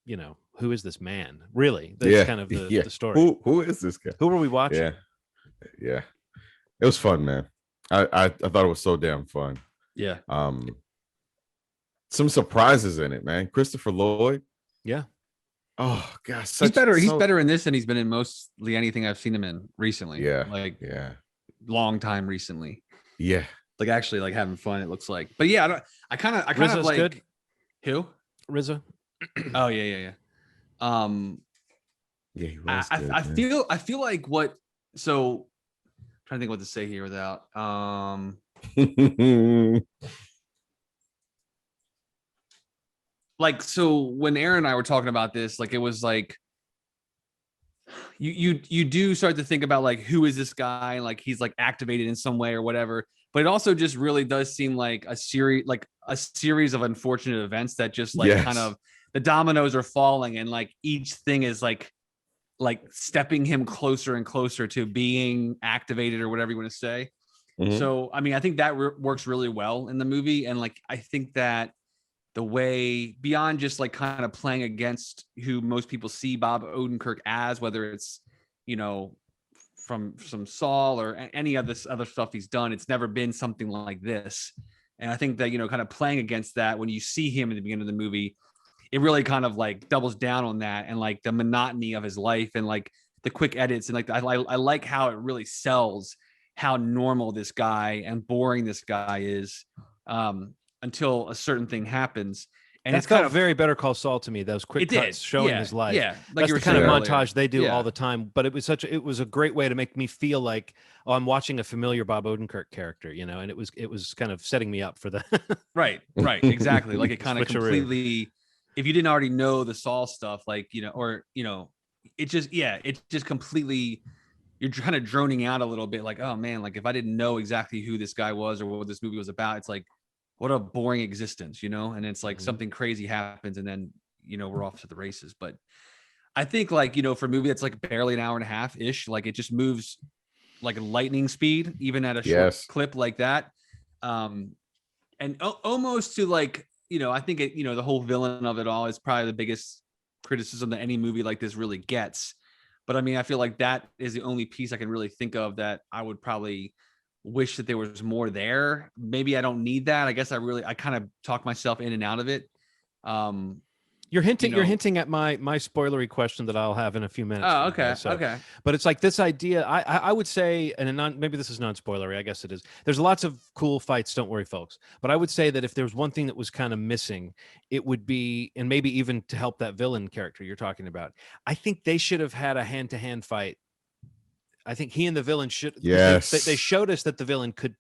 you know, who is this man? Really, that's kind of the story. Who is this guy? Who were we watching? Yeah, it was fun, man. I thought it was so damn fun. Yeah. Some surprises in it, man. Christopher Lloyd. Yeah. Oh gosh, he's better. He's better in this than he's been in mostly anything I've seen him in recently. Long time recently. Yeah. Like actually like having fun, it looks like. But yeah, I kind of like good. Who? RZA. Oh yeah. He was good, I feel like what, so I'm trying to think what to say here without like, so when Aaron and I were talking about this, like, it was like you do start to think about like, who is this guy, like he's like activated in some way or whatever, but it also just really does seem like a series of unfortunate events that just like kind of the dominoes are falling, and like each thing is like stepping him closer and closer to being activated or whatever you want to say. Mm-hmm. So, I mean, I think that works really well in the movie. And like, I think that the way beyond just like kind of playing against who most people see Bob Odenkirk as, whether it's, you know, from some Saul or any of this other stuff he's done, it's never been something like this. And I think that, you know, kind of playing against that, when you see him at the beginning of the movie, it really kind of like doubles down on that, and like the monotony of his life and like the quick edits. And like, I like how it really sells how normal this guy and boring this guy is until a certain thing happens. And that's kind of very Better Call Saul to me. Those quick cuts showing his life. Yeah, like that's the kind of montage they do all the time. But it was a great way to make me feel like, oh, I'm watching a familiar Bob Odenkirk character, you know. And it was kind of setting me up for that. right, exactly. Like it kind of completely. If you didn't already know the Saul stuff, like, you know, or, you know, it just completely, you're kind of droning out a little bit, like, oh man, like if I didn't know exactly who this guy was or what this movie was about, it's like, what a boring existence, you know? And it's like something crazy happens and then, you know, we're off to the races. But I think, like, you know, for a movie that's like barely an hour and a half ish, like it just moves like lightning speed, even at a short clip like that. And almost to like, you know, I think it, you know, the whole villain of it all is probably the biggest criticism that any movie like this really gets. But I mean, I feel like that is the only piece I can really think of that I would probably wish that there was more there. Maybe I don't need that. I guess I kind of talk myself in and out of it. You're hinting at my spoilery question that I'll have in a few minutes. Oh, okay. Okay. But it's like this idea, I would say, and maybe this is non-spoilery, I guess it is. There's lots of cool fights, don't worry, folks. But I would say that if there's one thing that was kind of missing, it would be, and maybe even to help that villain character you're talking about, I think they should have had a hand-to-hand fight I think he and the villain should. Yes, they showed us that the villain could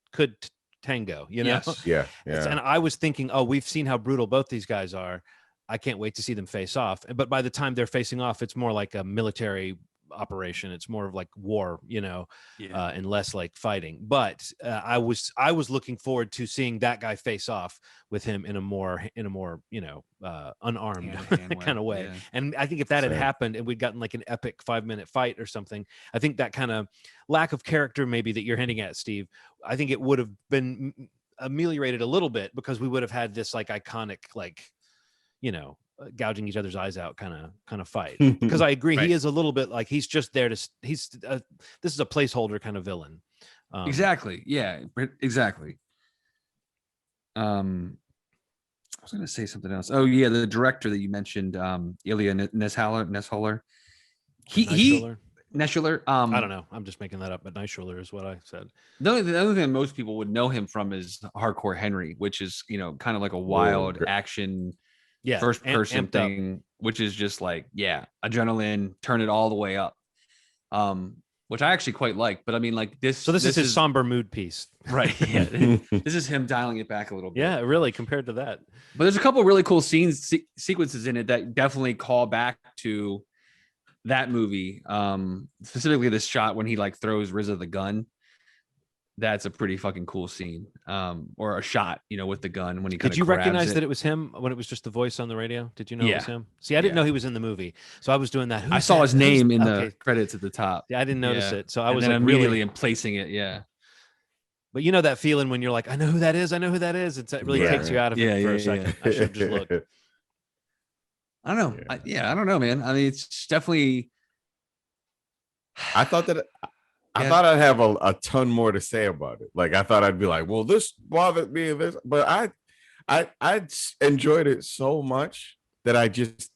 tango. You know. Yes. Yeah. And I was thinking, oh, we've seen how brutal both these guys are. I can't wait to see them face off. But by the time they're facing off, it's more like a military operation. It's more of like war, and less like fighting. But I was looking forward to seeing that guy face off with him in a more unarmed kind of way. Yeah. And I think if that had happened and we'd gotten like an epic 5-minute fight or something, I think that kind of lack of character maybe that you're hinting at, Steve, I think it would have been ameliorated a little bit, because we would have had this like iconic, like, gouging each other's eyes out kind of fight. Because I agree, right. He is a little bit like he's just there to this is a placeholder kind of villain. Exactly. Yeah, exactly. I was going to say something else. Oh yeah, the director that you mentioned, Ilya Neshaler. Neshaler. I don't know. I'm just making that up, but Neshaler is what I said. The other thing most people would know him from is Hardcore Henry, which is kind of like a wild action. Yeah, first person thing, which is just like, adrenaline, turn it all the way up. Which I actually quite like. But I mean, like this. So this is his somber mood piece, right? Yeah, this is him dialing it back a little bit. Yeah, really, compared to that. But there's a couple of really cool sequences in it that definitely call back to that movie. Specifically, this shot when he like throws RZA the gun. That's a pretty fucking cool scene. Or a shot, with the gun when he kind of. Did you recognize that it was him when it was just the voice on the radio? Did you know it was him? See, I didn't know he was in the movie, so I was doing that. I saw his name in the credits at the top. Yeah, I didn't notice it, so I was like immediately emplacing it. Yeah. But you know that feeling when you're like, I know who that is. I know who that is. It really takes you out of it for a second. I should have just looked. I don't know. I don't know, man. I mean, it's definitely. I thought that. I thought I'd have a ton more to say about it. Like I thought I'd be like, well, this bothered me, but I enjoyed it so much that I just.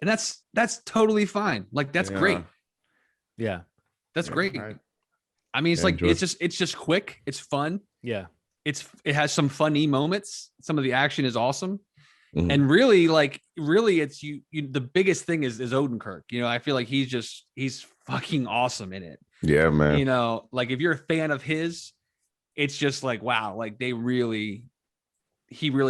And that's totally fine. Like that's great. Yeah, that's great. I mean, it's like it's just quick. It's fun. Yeah, it has some funny moments. Some of the action is awesome. Mm-hmm. And really, it's you. The biggest thing is Odenkirk. I feel like he's fucking awesome in it. Yeah, man. Like if you're a fan of his, it's just like wow, like he really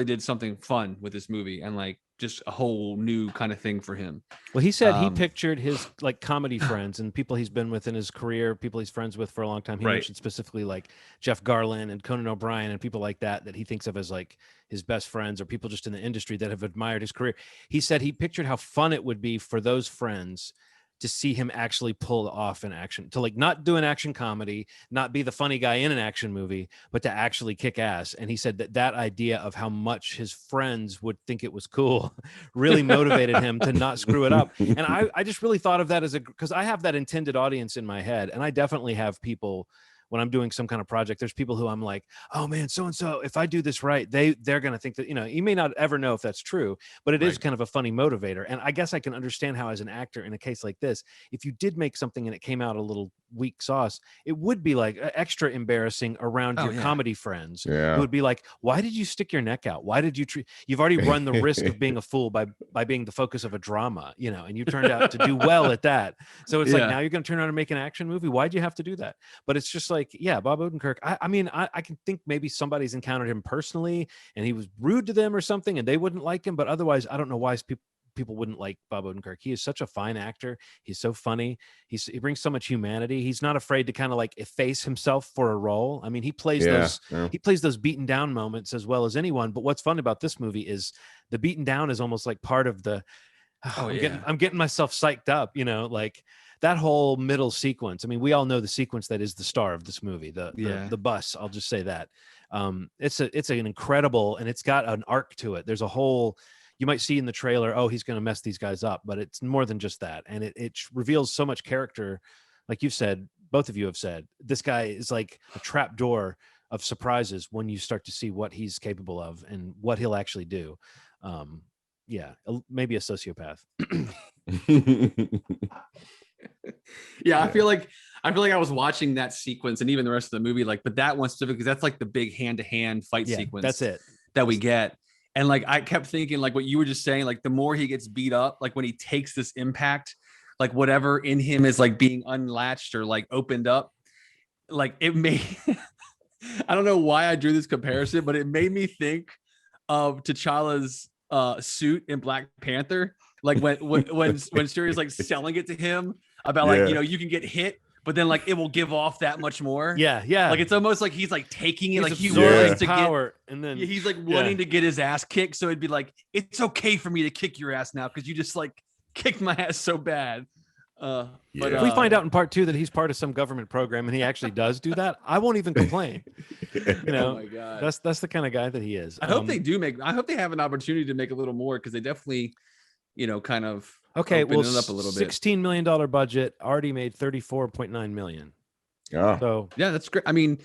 did something fun with this movie, and like just a whole new kind of thing for him. Well, he said he pictured his like comedy friends and people he's been with in his career, people he's friends with for a long time. He mentioned specifically like Jeff Garlin and Conan O'Brien and people like that he thinks of as like his best friends or people just in the industry that have admired his career. He said he pictured how fun it would be for those friends to see him actually pull off an action, to like not do an action comedy, not be the funny guy in an action movie, but to actually kick ass. And he said that idea of how much his friends would think it was cool really motivated him to not screw it up. And I just really thought of that because I have that intended audience in my head. And I definitely have people when I'm doing some kind of project, there's people who I'm like, oh man, so-and-so, if I do this right, they're going to think that, you may not ever know if that's true, but it is kind of a funny motivator. And I guess I can understand how as an actor in a case like this, if you did make something and it came out a little weak sauce, it would be like extra embarrassing around your comedy friends. It would be like, why did you stick your neck out? Why did you you've already run the risk of being a fool by being the focus of a drama, and you turned out to do well at that. So it's like, now you're going to turn around and make an action movie. Why'd you have to do that? But it's just like, Bob Odenkirk. I mean, I can think maybe somebody's encountered him personally and he was rude to them or something and they wouldn't like him. But otherwise, I don't know why people wouldn't like Bob Odenkirk. He is such a fine actor. He's so funny. He brings so much humanity. He's not afraid to kind of like efface himself for a role. I mean, he plays those beaten down moments as well as anyone. But what's fun about this movie is the beaten down is almost like part of the, I'm getting myself psyched up, like that whole middle sequence. I mean, we all know the sequence that is the star of this movie, the bus. I'll just say that. It's an incredible, and it's got an arc to it. There's a whole, you might see in the trailer, oh, he's going to mess these guys up, but it's more than just that. And it reveals so much character. Like you've said, both of you have said, this guy is like a trap door of surprises when you start to see what he's capable of and what he'll actually do. Maybe a sociopath. I feel like I was watching that sequence and even the rest of the movie, like, but that one specifically, because that's like the big hand-to-hand fight sequence. That's it that we get. And like I kept thinking, like what you were just saying, like the more he gets beat up, like when he takes this impact, like whatever in him is like being unlatched or like opened up. Like it made I don't know why I drew this comparison, but it made me think of T'Challa's suit in Black Panther. Like when Shuri's like selling it to him about like, you know, you can get hit, but then like it will give off that much more. Yeah. Like it's almost like he's like taking it, he's like he wants to power, and then he's like wanting to get his ass kicked. So it'd be like, it's okay for me to kick your ass now because you just like kicked my ass so bad. But if we find out in part 2 that he's part of some government program and he actually does do that, I won't even complain. You know, oh my God. That's the kind of guy that he is. I hope they have an opportunity to make a little more, because they definitely, you know, kind of okay. Well, it up a little bit. $16 million budget, already made $34.9 million. Yeah. So yeah, that's great. I mean,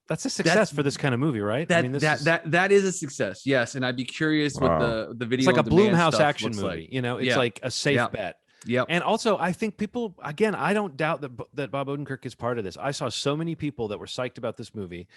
that's a success for this kind of movie, right? That, I mean, that is a success. Yes. And I'd be curious what the video. It's like a Blumhouse action movie. You know, it's like a safe bet. Yep. And also, I think people, again, I don't doubt that Bob Odenkirk is part of this. I saw so many people that were psyched about this movie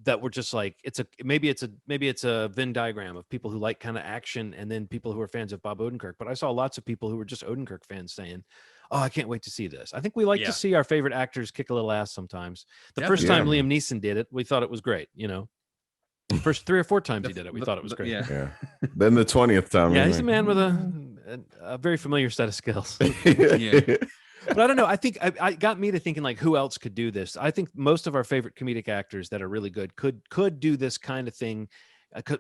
that were just like, maybe it's a Venn diagram of people who like kind of action and then people who are fans of Bob Odenkirk. But I saw lots of people who were just Odenkirk fans saying, "Oh, I can't wait to see this." I think we like to see our favorite actors kick a little ass sometimes. The first time Liam Neeson did it, we thought it was great. You know, the first 3 or 4 times he did it, we thought it was great. Yeah. Then the 20th time. Yeah, he's a man with a very familiar set of skills. But I don't know. I think I got me to thinking, like, who else could do this? I think most of our favorite comedic actors that are really good could do this kind of thing,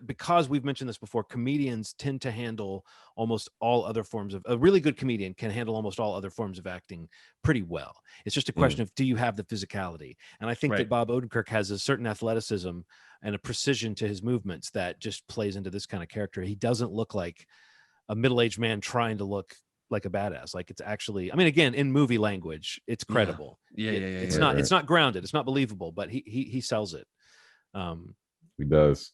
because we've mentioned this before. Comedians tend to handle almost all other forms of, a really good comedian can handle almost all other forms of acting pretty well. It's just a question of, do you have the physicality? And I think that Bob Odenkirk has a certain athleticism and a precision to his movements that just plays into this kind of character. He doesn't look like a middle-aged man trying to look like a badass. Like, it's actually, I mean, again, in movie language, it's credible. It's not grounded. It's not believable, but he sells it. He does.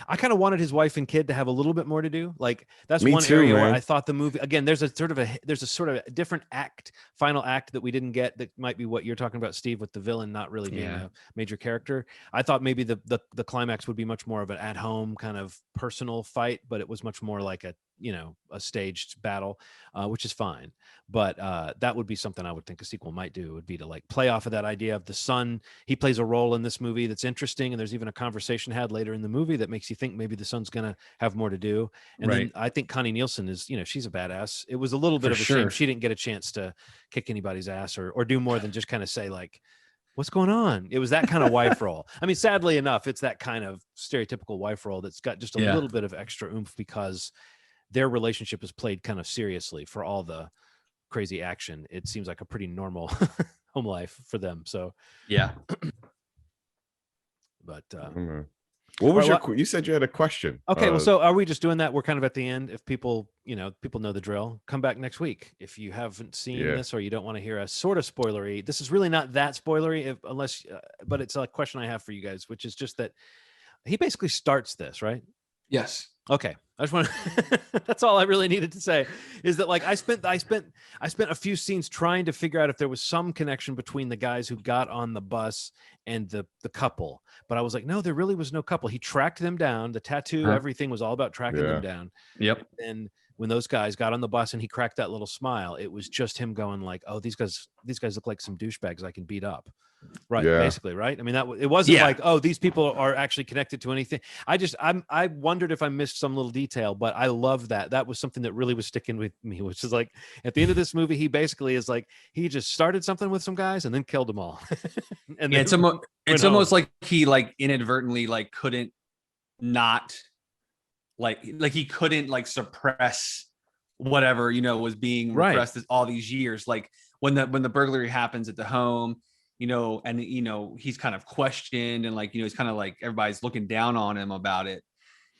I kind of wanted his wife and kid to have a little bit more to do. Like, that's one area where I thought the movie, again, there's a sort of a different final act that we didn't get, that might be what you're talking about, Steve, with the villain not really being a major character. I thought maybe the climax would be much more of an at-home kind of personal fight, but it was much more like a staged battle, which is fine. But that would be something I would think a sequel might do, would be to like play off of that idea of the son. He plays a role in this movie that's interesting, and there's even a conversation had later in the movie that makes you think maybe the son's gonna have more to do. And then I think Connie Nielsen is, she's a badass. It was a little bit of a shame she didn't get a chance to kick anybody's ass or do more than just kind of say like, what's going on? It was that kind of wife role. I mean, sadly enough, it's that kind of stereotypical wife role that's got just a little bit of extra oomph, because their relationship is played kind of seriously for all the crazy action. It seems like a pretty normal home life for them. So but what was you said you had a question. Okay, well, so are we just doing that? We're kind of at the end. If people know the drill, come back next week. If you haven't seen this, or you don't want to hear a sort of spoilery, this is really not that spoilery, but it's a question I have for you guys, which is just that he basically starts this, right? Yes. Okay. I just want to, that's all I really needed to say, is that like I spent a few scenes trying to figure out if there was some connection between the guys who got on the bus and the couple. But I was like, no, there really was no couple. He tracked them down. The tattoo, everything was all about tracking them down. Yep. And when those guys got on the bus and he cracked that little smile, it was just him going like, oh, these guys look like some douchebags I can beat up. Right. Basically. Right. I mean, it wasn't like, oh, these people are actually connected to anything. I wondered if I missed some little detail, but I love that. That was something that really was sticking with me, which is like at the end of this movie, he basically is like, he just started something with some guys and then killed them all. And it's almost like he like inadvertently like couldn't not like he couldn't like suppress whatever, was being repressed all these years. Like when the burglary happens at the home, and he's kind of questioned and like, he's kind of like everybody's looking down on him about it.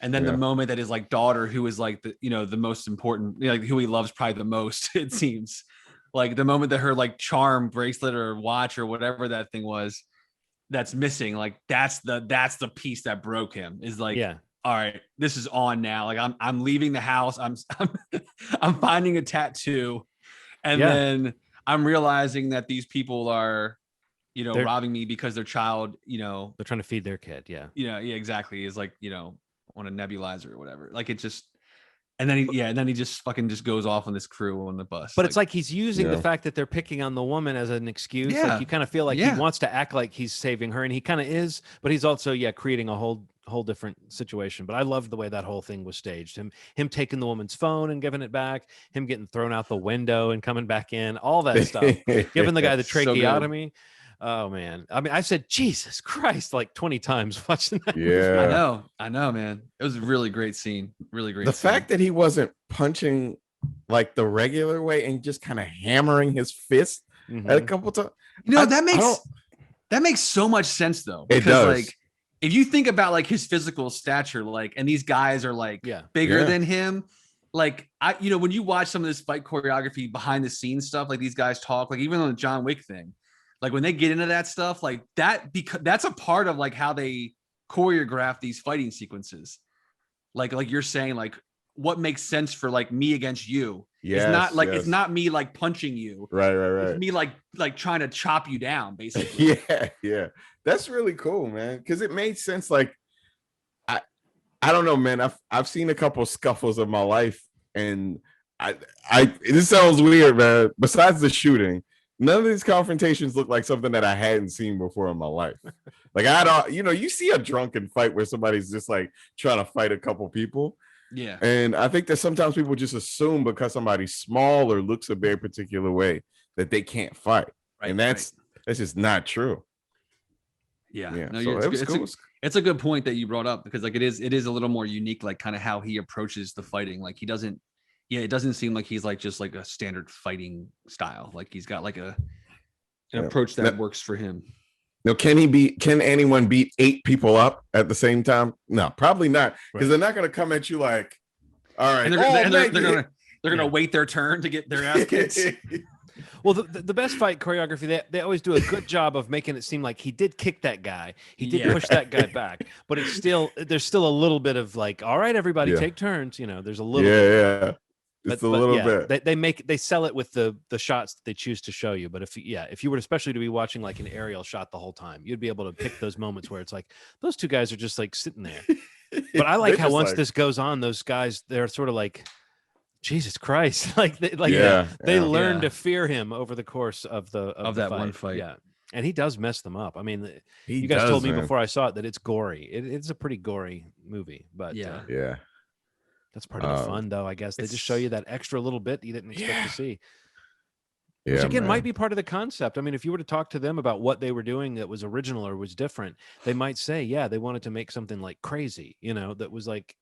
And then the moment that his like daughter, who is like the, the most important, like who he loves probably the most, it seems like the moment that her like charm bracelet or watch or whatever that thing was, that's missing. Like that's the piece that broke him, is like, all right, this is on now. Like I'm leaving the house. I'm finding a tattoo. And then I'm realizing that these people are, they're robbing me because their child, they're trying to feed their kid. Yeah. Yeah, exactly. Is like, on a nebulizer or whatever. Like it just, And then he just fucking just goes off on this crew on the bus. But it's like he's using the fact that they're picking on the woman as an excuse. Yeah. Like you kind of feel like he wants to act like he's saving her, and he kind of is, but he's also creating a whole different situation. But I loved the way that whole thing was staged. Him taking the woman's phone and giving it back, him getting thrown out the window and coming back in, all that stuff. Giving the guy the tracheotomy. Oh man. I mean, I said Jesus Christ like 20 times watching that. Yeah. I know, man. It was a really great scene. Really great. The fact that he wasn't punching like the regular way and just kind of hammering his fist at a couple times. That makes so much sense though. Because it does. Like if you think about like his physical stature, like, and these guys are like bigger than him. Like when you watch some of this fight choreography behind the scenes stuff, like these guys talk, like even on the John Wick thing. Like when they get into that stuff, like that, because that's a part of like how they choreograph these fighting sequences. Like you're saying, like what makes sense for like me against you. It's not like it's not me like punching you. Right. It's me like trying to chop you down, basically. Yeah. That's really cool, man. Because it made sense. Like I don't know, man. I've seen a couple scuffles in my life, and I this sounds weird, man. Besides the shooting, none of these confrontations look like something that I hadn't seen before in my life. Like I don't, you see a drunken fight where somebody's just like trying to fight a couple people. Yeah. And I think that sometimes people just assume because somebody's small or looks a very particular way that they can't fight. Right, and that's just not true. Yeah. No, so it's a good point that you brought up, because like it is a little more unique, like kind of how he approaches the fighting. Like he doesn't, it doesn't seem like he's like just like a standard fighting style. Like he's got like an approach that works for him. Now, can anyone beat 8 people up at the same time? No, probably not, because they're not going to come at you like, all right. And they're gonna wait their turn to get their ass kicked. Well, the best fight choreography, they always do a good job of making it seem like he did kick that guy, he did push that guy back, but there's still a little bit of like, all right, everybody take turns. There's a little bit. Just a little bit. They sell it with the shots that they choose to show you. But if you were especially to be watching like an aerial shot the whole time, you'd be able to pick those moments where it's like those two guys are just like sitting there. But I like how once this goes on, those guys, they're sort of like, Jesus Christ, they learn to fear him over the course of that fight. One fight. Yeah. And he does mess them up. I mean, you guys told me before I saw it that it's gory. It's a pretty gory movie, but that's part of the fun, though, I guess. They just show you that extra little bit you didn't expect to see. Which, again, might be part of the concept. I mean, if you were to talk to them about what they were doing that was original or was different, they might say, they wanted to make something like crazy, that was like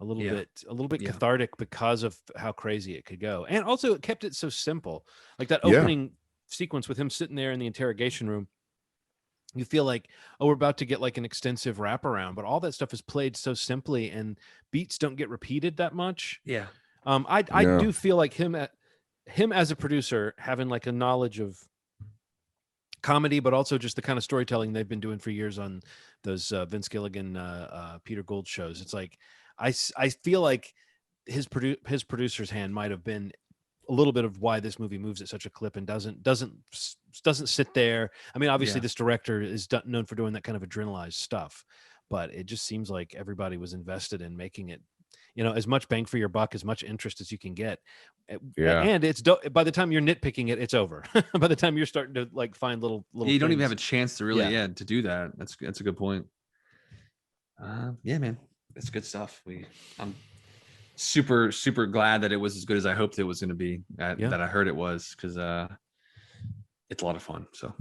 a little bit cathartic because of how crazy it could go. And also it kept it so simple. Like that opening sequence with him sitting there in the interrogation room. You feel like, we're about to get like an extensive wraparound, but all that stuff is played so simply and beats don't get repeated that much. Yeah. I do feel like him as a producer having like a knowledge of comedy, but also just the kind of storytelling they've been doing for years on those Vince Gilligan, Peter Gould shows. It's like, I feel like his producer's hand might have been a little bit of why this movie moves at such a clip and doesn't sit there. I mean, obviously this director is known for doing that kind of adrenalized stuff, but it just seems like everybody was invested in making it, as much bang for your buck, as much interest as you can get. And it's by the time you're nitpicking it, it's over. By the time you're starting to like find little you don't even have a chance to really to do that. That's a good point. Man, it's good stuff. I'm super, super glad that it was as good as I hoped it was going to be, that I heard it was, because it's a lot of fun. So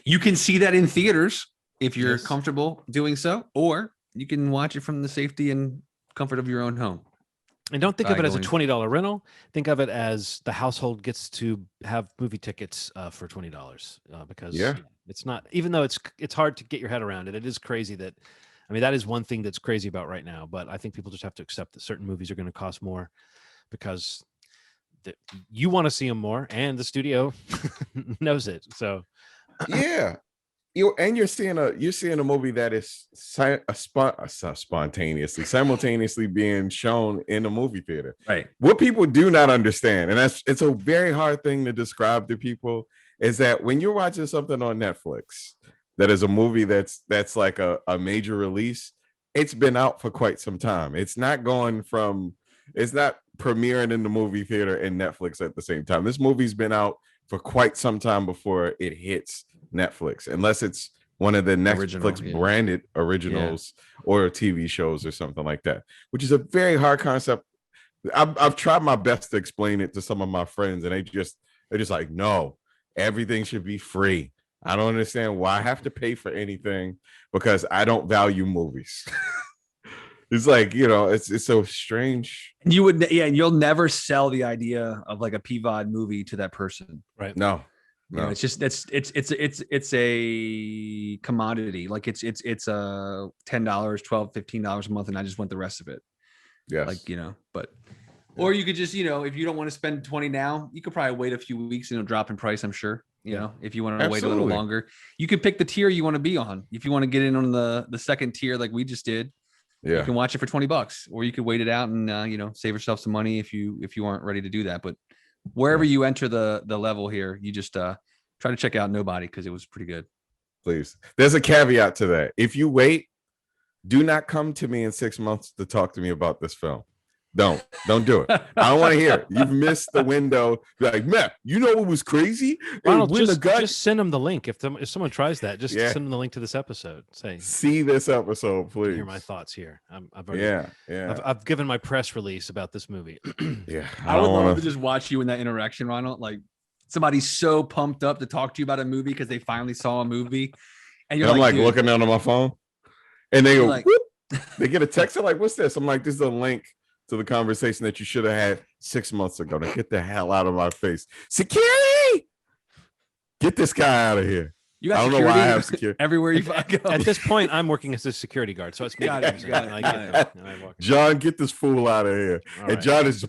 you can see that in theaters if you're comfortable doing so, or you can watch it from the safety and comfort of your own home. And don't think of it as a $20 rental. Think of it as the household gets to have movie tickets for $20, because it's not, even though it's hard to get your head around it. It is crazy that, I mean, that is one thing that's crazy about right now, but I think people just have to accept that certain movies are going to cost more because you want to see them more, and the studio knows it. So, you're seeing a movie that is simultaneously being shown in a movie theater. Right. What people do not understand, and it's a very hard thing to describe to people, is that when you're watching something on Netflix that is a movie that's like a major release, it's been out for quite some time. It's not premiering in the movie theater and Netflix at the same time. This movie's been out for quite some time before it hits Netflix, unless it's one of the Netflix branded originals or TV shows or something like that, which is a very hard concept. I've tried my best to explain it to some of my friends, and they're just like, no, everything should be free. I don't understand why I have to pay for anything because I don't value movies. It's like, it's so strange. And you would, and you'll never sell the idea of like a PVOD movie to that person, right? No. It's just it's a commodity. Like it's $10, $12, $15 a month, and I just want the rest of it. Yes. Like, but or you could just, if you don't want to spend 20 now, you could probably wait a few weeks and it'll drop in price, I'm sure. If you want to wait a little longer, you could pick the tier you want to be on. If you want to get in on the second tier like we just did, you can watch it for $20, or you could wait it out and save yourself some money if you aren't ready to do that. But wherever you enter the level here, you just try to check out Nobody, because it was pretty good. Please. There's a caveat to that. If you wait, do not come to me in 6 months to talk to me about this film. Don't do it. I don't want to hear it. You've missed the window. Be like, man, it was crazy. Ronald, just send them the link. If someone tries that, just send them the link to this episode. See this episode, please. Hear my thoughts here. I've given my press release about this movie. I would love to just watch you in that interaction, Ronald. Like, somebody's so pumped up to talk to you about a movie because they finally saw a movie, and I'm like looking down on my phone, and they go, whoop. They get a text. They're like, what's this? I'm like, this is a link to the conversation that you should have had 6 months ago. To get the hell out of my face. Security! Get this guy out of here. I don't know why I have security everywhere you go. At this point, I'm working as a security guard, so it's got it. John, get this fool out of here. All and John is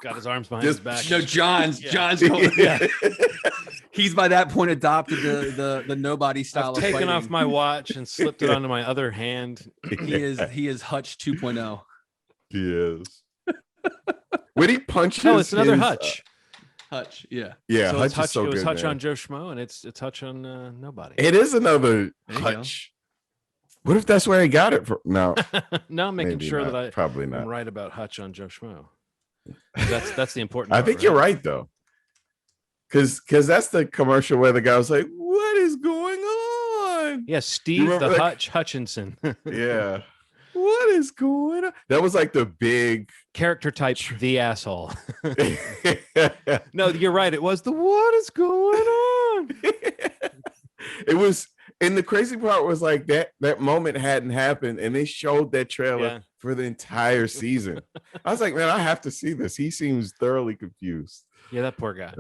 got his arms behind his back. No, John's going. He's by that point adopted the Nobody style. I've taken off my watch and slipped it onto my other hand. He is Hutch 2.0. He is. When he punches, it's another Hutch. Hutch, yeah. So Hutch is so it was good, Hutch man. on Joe Schmo, and it's Hutch on Nobody. It is another Hutch. What if that's where he got it from? No. No, I'm making sure not. that Probably not. I'm right about Hutch on Joe Schmo. That's the important I part, think you're right, though. Because that's the commercial where the guy was like, what is going on? Yeah, Steve the Hutch Hutchinson. Yeah. What is going on? That was like the big character type, the asshole. No, you're right. It was the what is going on? It was, and the crazy part was like that moment hadn't happened, and they showed that trailer for the entire season. I was like, man, I have to see this. He seems thoroughly confused. Yeah, that poor guy.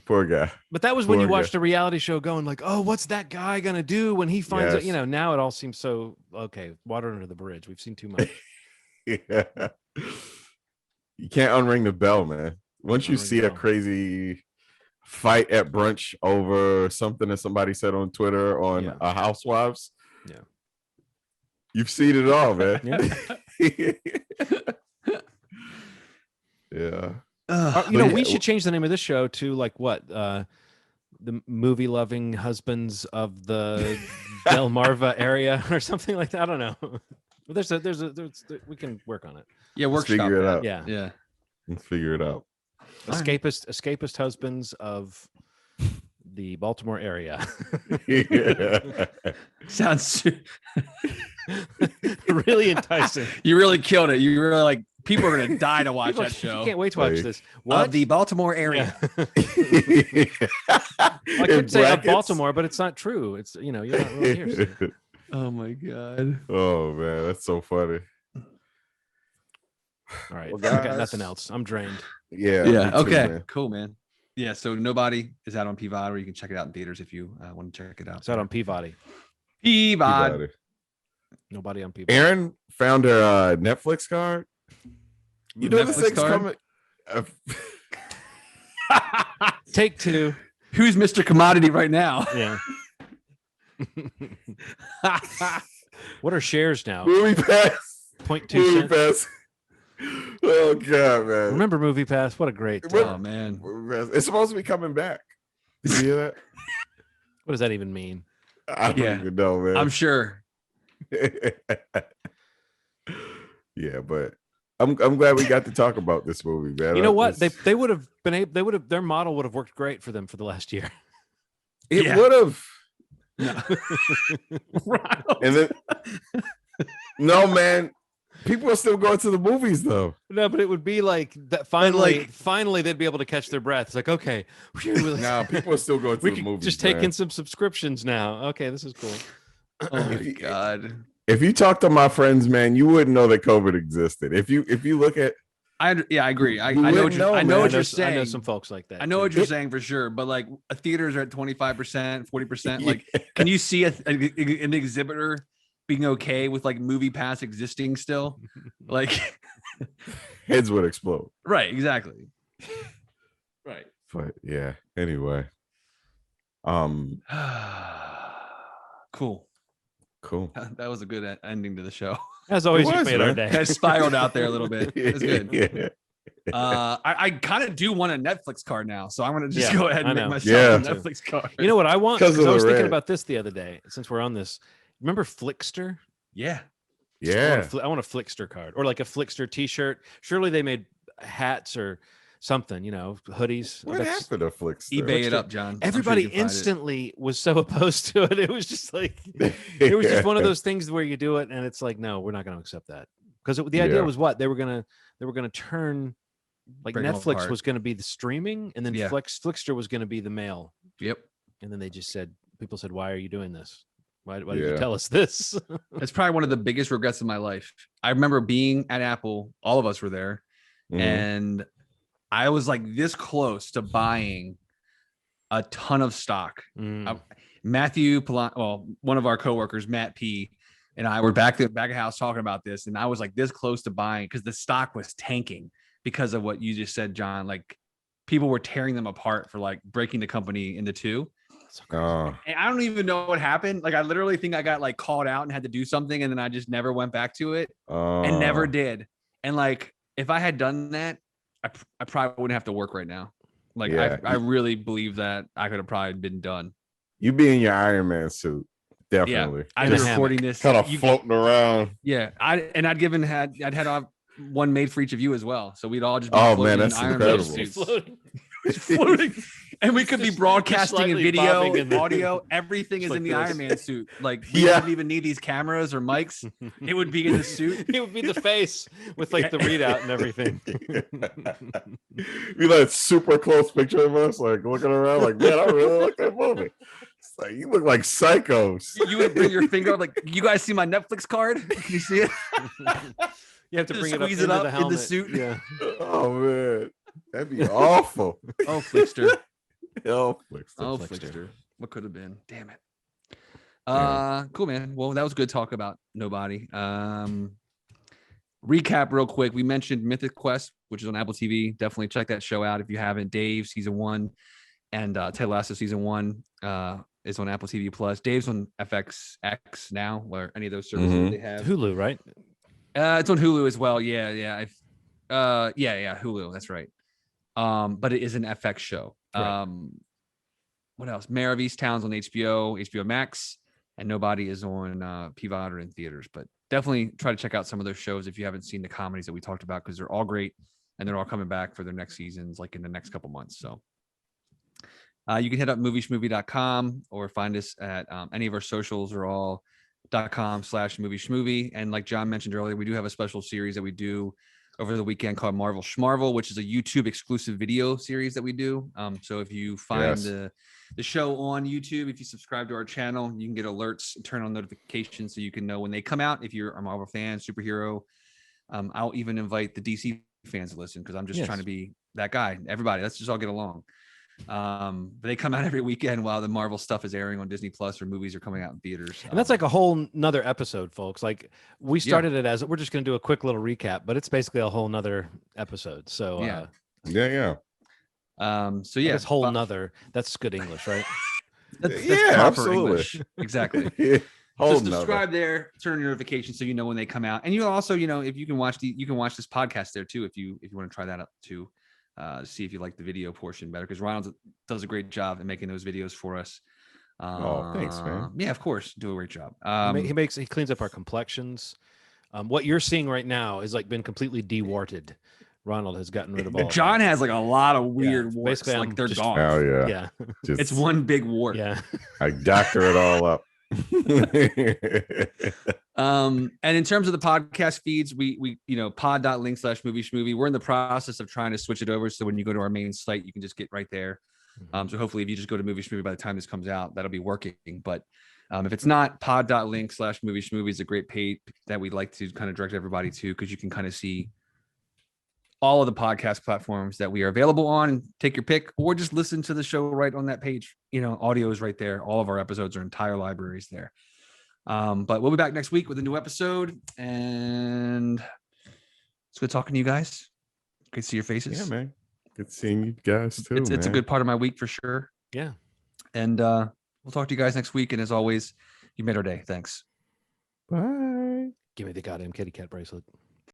Poor guy. But that was when you watched a reality show going like, oh, what's that guy going to do when he finds out? Now it all seems so, okay, water under the bridge. We've seen too much. Yeah. You can't unring the bell, man. Once you see a crazy fight at brunch over something that somebody said on Twitter on Housewives, you've seen it all, man. Yeah. We should change the name of this show to like what? The movie loving husbands of the Delmarva area or something like that. I don't know. But there's we can work on it. Yeah, workshop figure it out. Yeah. Let's figure it out. Escapist husbands of the Baltimore area. Sounds really enticing. You really killed it. You were like, people are gonna die to watch that show. You can't wait to watch this. What? The Baltimore area. I could say of Baltimore, but it's not true. It's you're not really here. So. Oh my god. Oh man, that's so funny. All right, well, I got nothing else. I'm drained. Yeah. Okay. Man. Cool, man. Yeah. So Nobody is out on PVOD, or you can check it out in theaters if you want to check it out. It's out on Peabody. Nobody on Peabody. Aaron found her Netflix card. You know Netflix the thing's coming. Take two. Who's Mr. Commodity right now? Yeah. What are shares now? Movie Pass. 0.2 Movie Pass. Oh god, man! Remember Movie Pass? What a great! Oh man, it's supposed to be coming back. Did you hear that? What does that even mean? I don't even know, man. I'm sure. I'm glad we got to talk about this movie, man. You know what? They would have been able. They would have. Their model would have worked great for them for the last year. It would have. No. And then, no, man. People are still going to the movies though. No, but it would be like that. Finally, they'd be able to catch their breath. It's like, okay, nah, people are still going to the movies. Just take in some subscriptions now. Okay, this is cool. Oh my God. If you talk to my friends, man, you wouldn't know that COVID existed. If you look at, I agree. I know what you're saying. I know some folks like that. I know what you're saying for sure. But like, theaters are at 25%, 40%. Like, can you see an exhibitor being okay with like Movie Pass existing still? Like, heads would explode. Right. Exactly. Right. But yeah. Anyway. Cool. That was a good ending to the show. As always, you made our day. I spiraled out there a little bit. It was good. Yeah. I kind of do want a Netflix card now, so I'm gonna just go ahead and make myself a Netflix card. You know what I want? Because I was thinking about this the other day. Since we're on this, remember Flickster? Yeah. I want a Flickster card or like a Flickster T-shirt. Surely they made hats or something, hoodies. What happened to Flickster? eBay it up, John. Everybody instantly was so opposed to it. It was just like, it was just one of those things where you do it and it's like, no, we're not going to accept that. Because the idea was what? They were going to turn, like Netflix was going to be the streaming and then Flickster was going to be the mail. Yep. And then they just people said, why are you doing this? Why did you tell us this? It's probably one of the biggest regrets of my life. I remember being at Apple. All of us were there. And I was like this close to buying a ton of stock. Matthew, one of our coworkers, Matt P, and I were back at house talking about this. And I was like this close to buying because the stock was tanking because of what you just said, John. Like people were tearing them apart for like breaking the company into two. And I don't even know what happened. Like I literally think I got like called out and had to do something. And then I just never went back to it and never did. And like, if I had done that, I probably wouldn't have to work right now. Like I really believe that I could have probably been done. You be in your Iron Man suit, definitely. Yeah, I'm recording this, kind of floating around. Yeah, I'd had one made for each of you as well, so we'd all just be man, that's Iron incredible. Man suits. Floating. And we could be broadcasting in video, audio. Everything is like in the Iron Man suit. Like we wouldn't even need these cameras or mics. It would be in the suit. It would be the face with like the readout and everything. Be like super close picture of us, like looking around, like man, I really like that movie. It's like you look like psychos. You would bring your finger up, like you guys see my Netflix card? Can you see it? You have to bring squeeze it up, in the suit. Yeah. Oh man, that'd be awful. Oh, Flickster. Flickster. What could have been? Damn it. Cool, man. Well, that was good talk about Nobody. Recap real quick. We mentioned Mythic Quest, which is on Apple TV. Definitely check that show out if you haven't. Dave season 1 and Ted Lasso season 1 is on Apple TV Plus. Dave's on FXX now, or any of those services they have. Hulu, right? It's on Hulu as well. Yeah. Hulu. That's right. But it is an FX show. Right. What else? Mare of Easttown's on HBO Max, and Nobody is on PVOD or in theaters. But definitely try to check out some of those shows if you haven't seen the comedies that we talked about, because they're all great and they're all coming back for their next seasons, like in the next couple months. So you can hit up movieshmovie.com or find us at any of our socials are all .com/movie. And like John mentioned earlier, we do have a special series that we do over the weekend called Marvel Schmarvel, which is a YouTube exclusive video series that we do. So if you find the show on YouTube, if you subscribe to our channel, you can get alerts and turn on notifications so you can know when they come out. If you're a Marvel fan, superhero, I'll even invite the DC fans to listen because I'm just trying to be that guy. Everybody, let's just all get along. But they come out every weekend while the Marvel stuff is airing on Disney Plus or movies are coming out in theaters. And that's like a whole nother episode, folks. Like we started it as we're just going to do a quick little recap, but it's basically a whole nother episode. So so yeah, it's whole nother. That's good English, right? that's absolutely English. Exactly. So subscribe there, turn on notifications so you know when they come out. And you also, if you can watch this podcast there too if you want to try that out too. See if you like the video portion better, because Ronald does a great job in making those videos for us. Thanks, man. Yeah, of course, do a great job. He cleans up our complexions. What you're seeing right now is like been completely dewarted. Ronald has gotten rid of all. John has like a lot of weird warts. Basically, like they're just, gone. Oh yeah, yeah. It's one big wart. Yeah. I doctor it all up. And in terms of the podcast feeds, we pod.link/movie schmovie. We're in the process of trying to switch it over, so when you go to our main site, you can just get right there. So hopefully, if you just go to movie schmovie by the time this comes out, that'll be working. But if it's not, pod.link/movie schmovie is a great page that we'd like to kind of direct everybody to, because you can kind of see all of the podcast platforms that we are available on, and take your pick, or just listen to the show right on that page. Audio is right there. All of our episodes, our entire library is there. But we'll be back next week with a new episode, and it's good talking to you guys. Good to see your faces. Yeah, man. Good seeing you guys too. It's a good part of my week for sure. Yeah. And we'll talk to you guys next week. And as always, you made our day. Thanks. Bye. Give me the goddamn kitty cat bracelet.